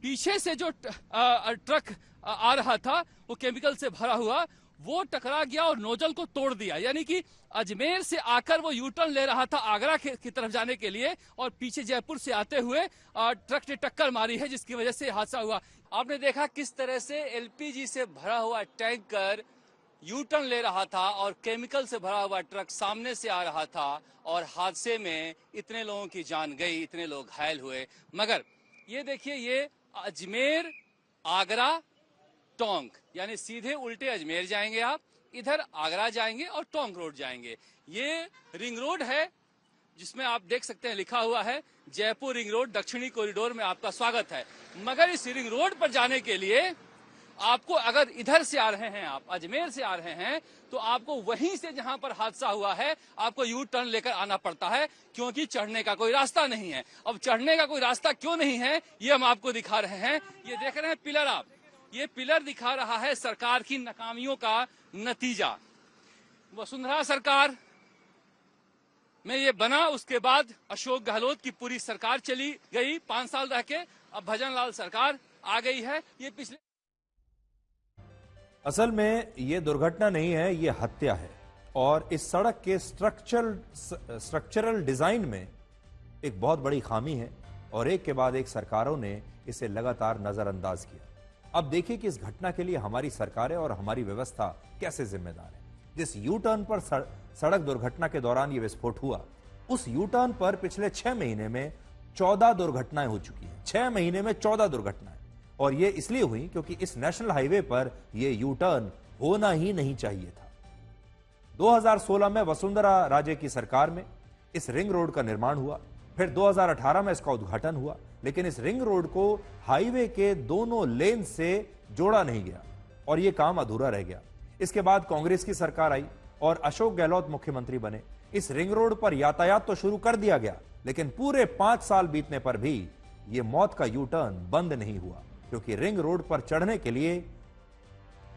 Q: पीछे से जो ट्रक आ रहा था वो केमिकल से भरा हुआ, वो टकरा गया और नोजल को तोड़ दिया। यानी कि अजमेर से आकर वो यू टर्न ले रहा था आगरा की तरफ जाने के लिए और पीछे जयपुर से आते हुए ट्रक ने टक्कर मारी है, जिसकी वजह से हादसा हुआ। आपने देखा किस तरह से एलपीजी से भरा हुआ टैंकर यू टर्न ले रहा था और केमिकल से भरा हुआ ट्रक सामने से आ रहा था और हादसे में इतने लोगों की जान गई, इतने लोग घायल हुए। मगर ये देखिए, ये अजमेर, आगरा, टोंक, यानी सीधे उल्टे अजमेर जाएंगे आप, इधर आगरा जाएंगे और टोंक रोड जाएंगे। ये रिंग रोड है जिसमें आप देख सकते हैं लिखा हुआ है जयपुर रिंग रोड दक्षिणी कॉरिडोर में आपका स्वागत है। मगर इस रिंग रोड पर जाने के लिए आपको, अगर इधर से आ रहे हैं, आप अजमेर से आ रहे हैं, तो आपको वहीं से जहां पर हादसा हुआ है आपको यू टर्न लेकर आना पड़ता है, क्योंकि चढ़ने का कोई रास्ता नहीं है। अब चढ़ने का कोई रास्ता क्यों नहीं है ये हम आपको दिखा रहे हैं। ये देख रहे हैं पिलर, आप ये पिलर दिखा रहा है सरकार की नाकामियों का नतीजा। वसुंधरा सरकार में ये बना, उसके बाद अशोक गहलोत की पूरी सरकार चली गई 5 साल रह के, अब भजन लाल सरकार आ गई है। ये पिछले
A: असल में ये दुर्घटना नहीं है, ये हत्या है। और इस सड़क के स्ट्रक्चरल डिजाइन में एक बहुत बड़ी खामी है और एक के बाद एक सरकारों ने इसे लगातार नजरअंदाज किया। अब देखिए कि इस घटना के लिए हमारी सरकारें और हमारी व्यवस्था कैसे जिम्मेदार है। जिस यू टर्न पर सड़क दुर्घटना के दौरान ये विस्फोट हुआ, उस यू टर्न पर पिछले 6 महीने में 14 दुर्घटनाएं हो चुकी हैं। 6 महीने में 14 दुर्घटनाएं, और ये इसलिए हुई क्योंकि इस नेशनल हाईवे पर ये यू टर्न होना ही नहीं चाहिए था। 2016 में वसुंधरा राजे की सरकार में इस रिंग रोड का निर्माण हुआ, फिर 2018 में इसका उद्घाटन हुआ, लेकिन इस रिंग रोड को हाईवे के दोनों लेन से जोड़ा नहीं गया और यह काम अधूरा रह गया। इसके बाद कांग्रेस की सरकार आई और अशोक गहलोत मुख्यमंत्री बने। इस रिंग रोड पर यातायात तो शुरू कर दिया गया, लेकिन पूरे 5 साल बीतने पर भी यह मौत का यू टर्न बंद नहीं हुआ, क्योंकि रिंग रोड पर चढ़ने के लिए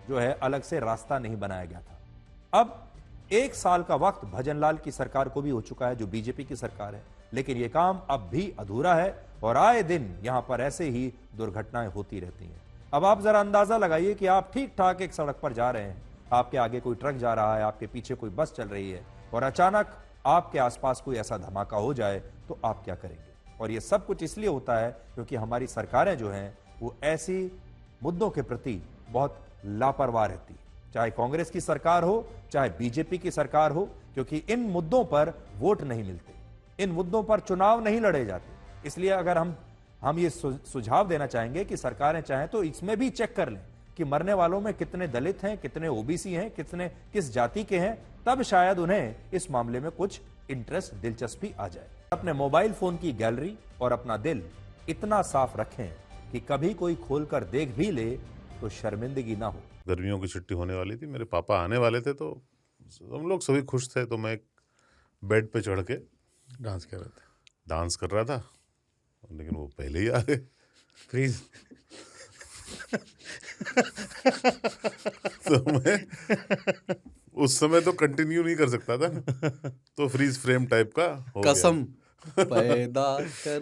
A: जो है अलग से रास्ता नहीं बनाया गया था। अब 1 साल का वक्त भजनलाल की सरकार को भी हो चुका है, जो बीजेपी की सरकार है, लेकिन यह काम अब भी अधूरा है और आए दिन यहां पर ऐसे ही दुर्घटनाएं होती रहती हैं। अब आप जरा अंदाजा लगाइए कि आप ठीक ठाक एक सड़क पर जा रहे हैं, आपके आगे कोई ट्रक जा रहा है, आपके पीछे कोई बस चल रही है और अचानक आपके आसपास कोई ऐसा धमाका हो जाए तो आप क्या करेंगे। और यह सब कुछ इसलिए होता है क्योंकि हमारी सरकारें जो हैं वो ऐसी मुद्दों के प्रति बहुत लापरवाह रहती है, चाहे कांग्रेस की सरकार हो चाहे बीजेपी की सरकार हो, क्योंकि इन मुद्दों पर वोट नहीं मिलते, इन मुद्दों पर चुनाव नहीं लड़े जाते। इसलिए अगर हम ये सुझाव देना चाहेंगे कि सरकारें चाहें तो इसमें भी चेक कर लें कि मरने वालों में कितने दलित हैं, कितने ओबीसी हैं, कितने किस जाति के हैं, तब शायद उन्हें इस मामले में कुछ इंटरेस्ट, दिलचस्पी आ जाए। अपने मोबाइल फोन की गैलरी और अपना दिल इतना साफ रखें कि कभी कोई खोलकर देख भी ले तो शर्मिंदगी ना हो।
T: गर्मियों की छुट्टी होने वाली थी, मेरे पापा आने वाले थे, तो हम लोग सभी खुश थे। तो मैं बेड पे चढ़ के डांस कर रहा था, लेकिन वो पहले ही आ गए। फ्रीज तो मैं उस समय तो कंटिन्यू नहीं कर सकता था, तो फ्रीज फ्रेम टाइप का हो
U: कसम
T: गया।
U: पैदा कर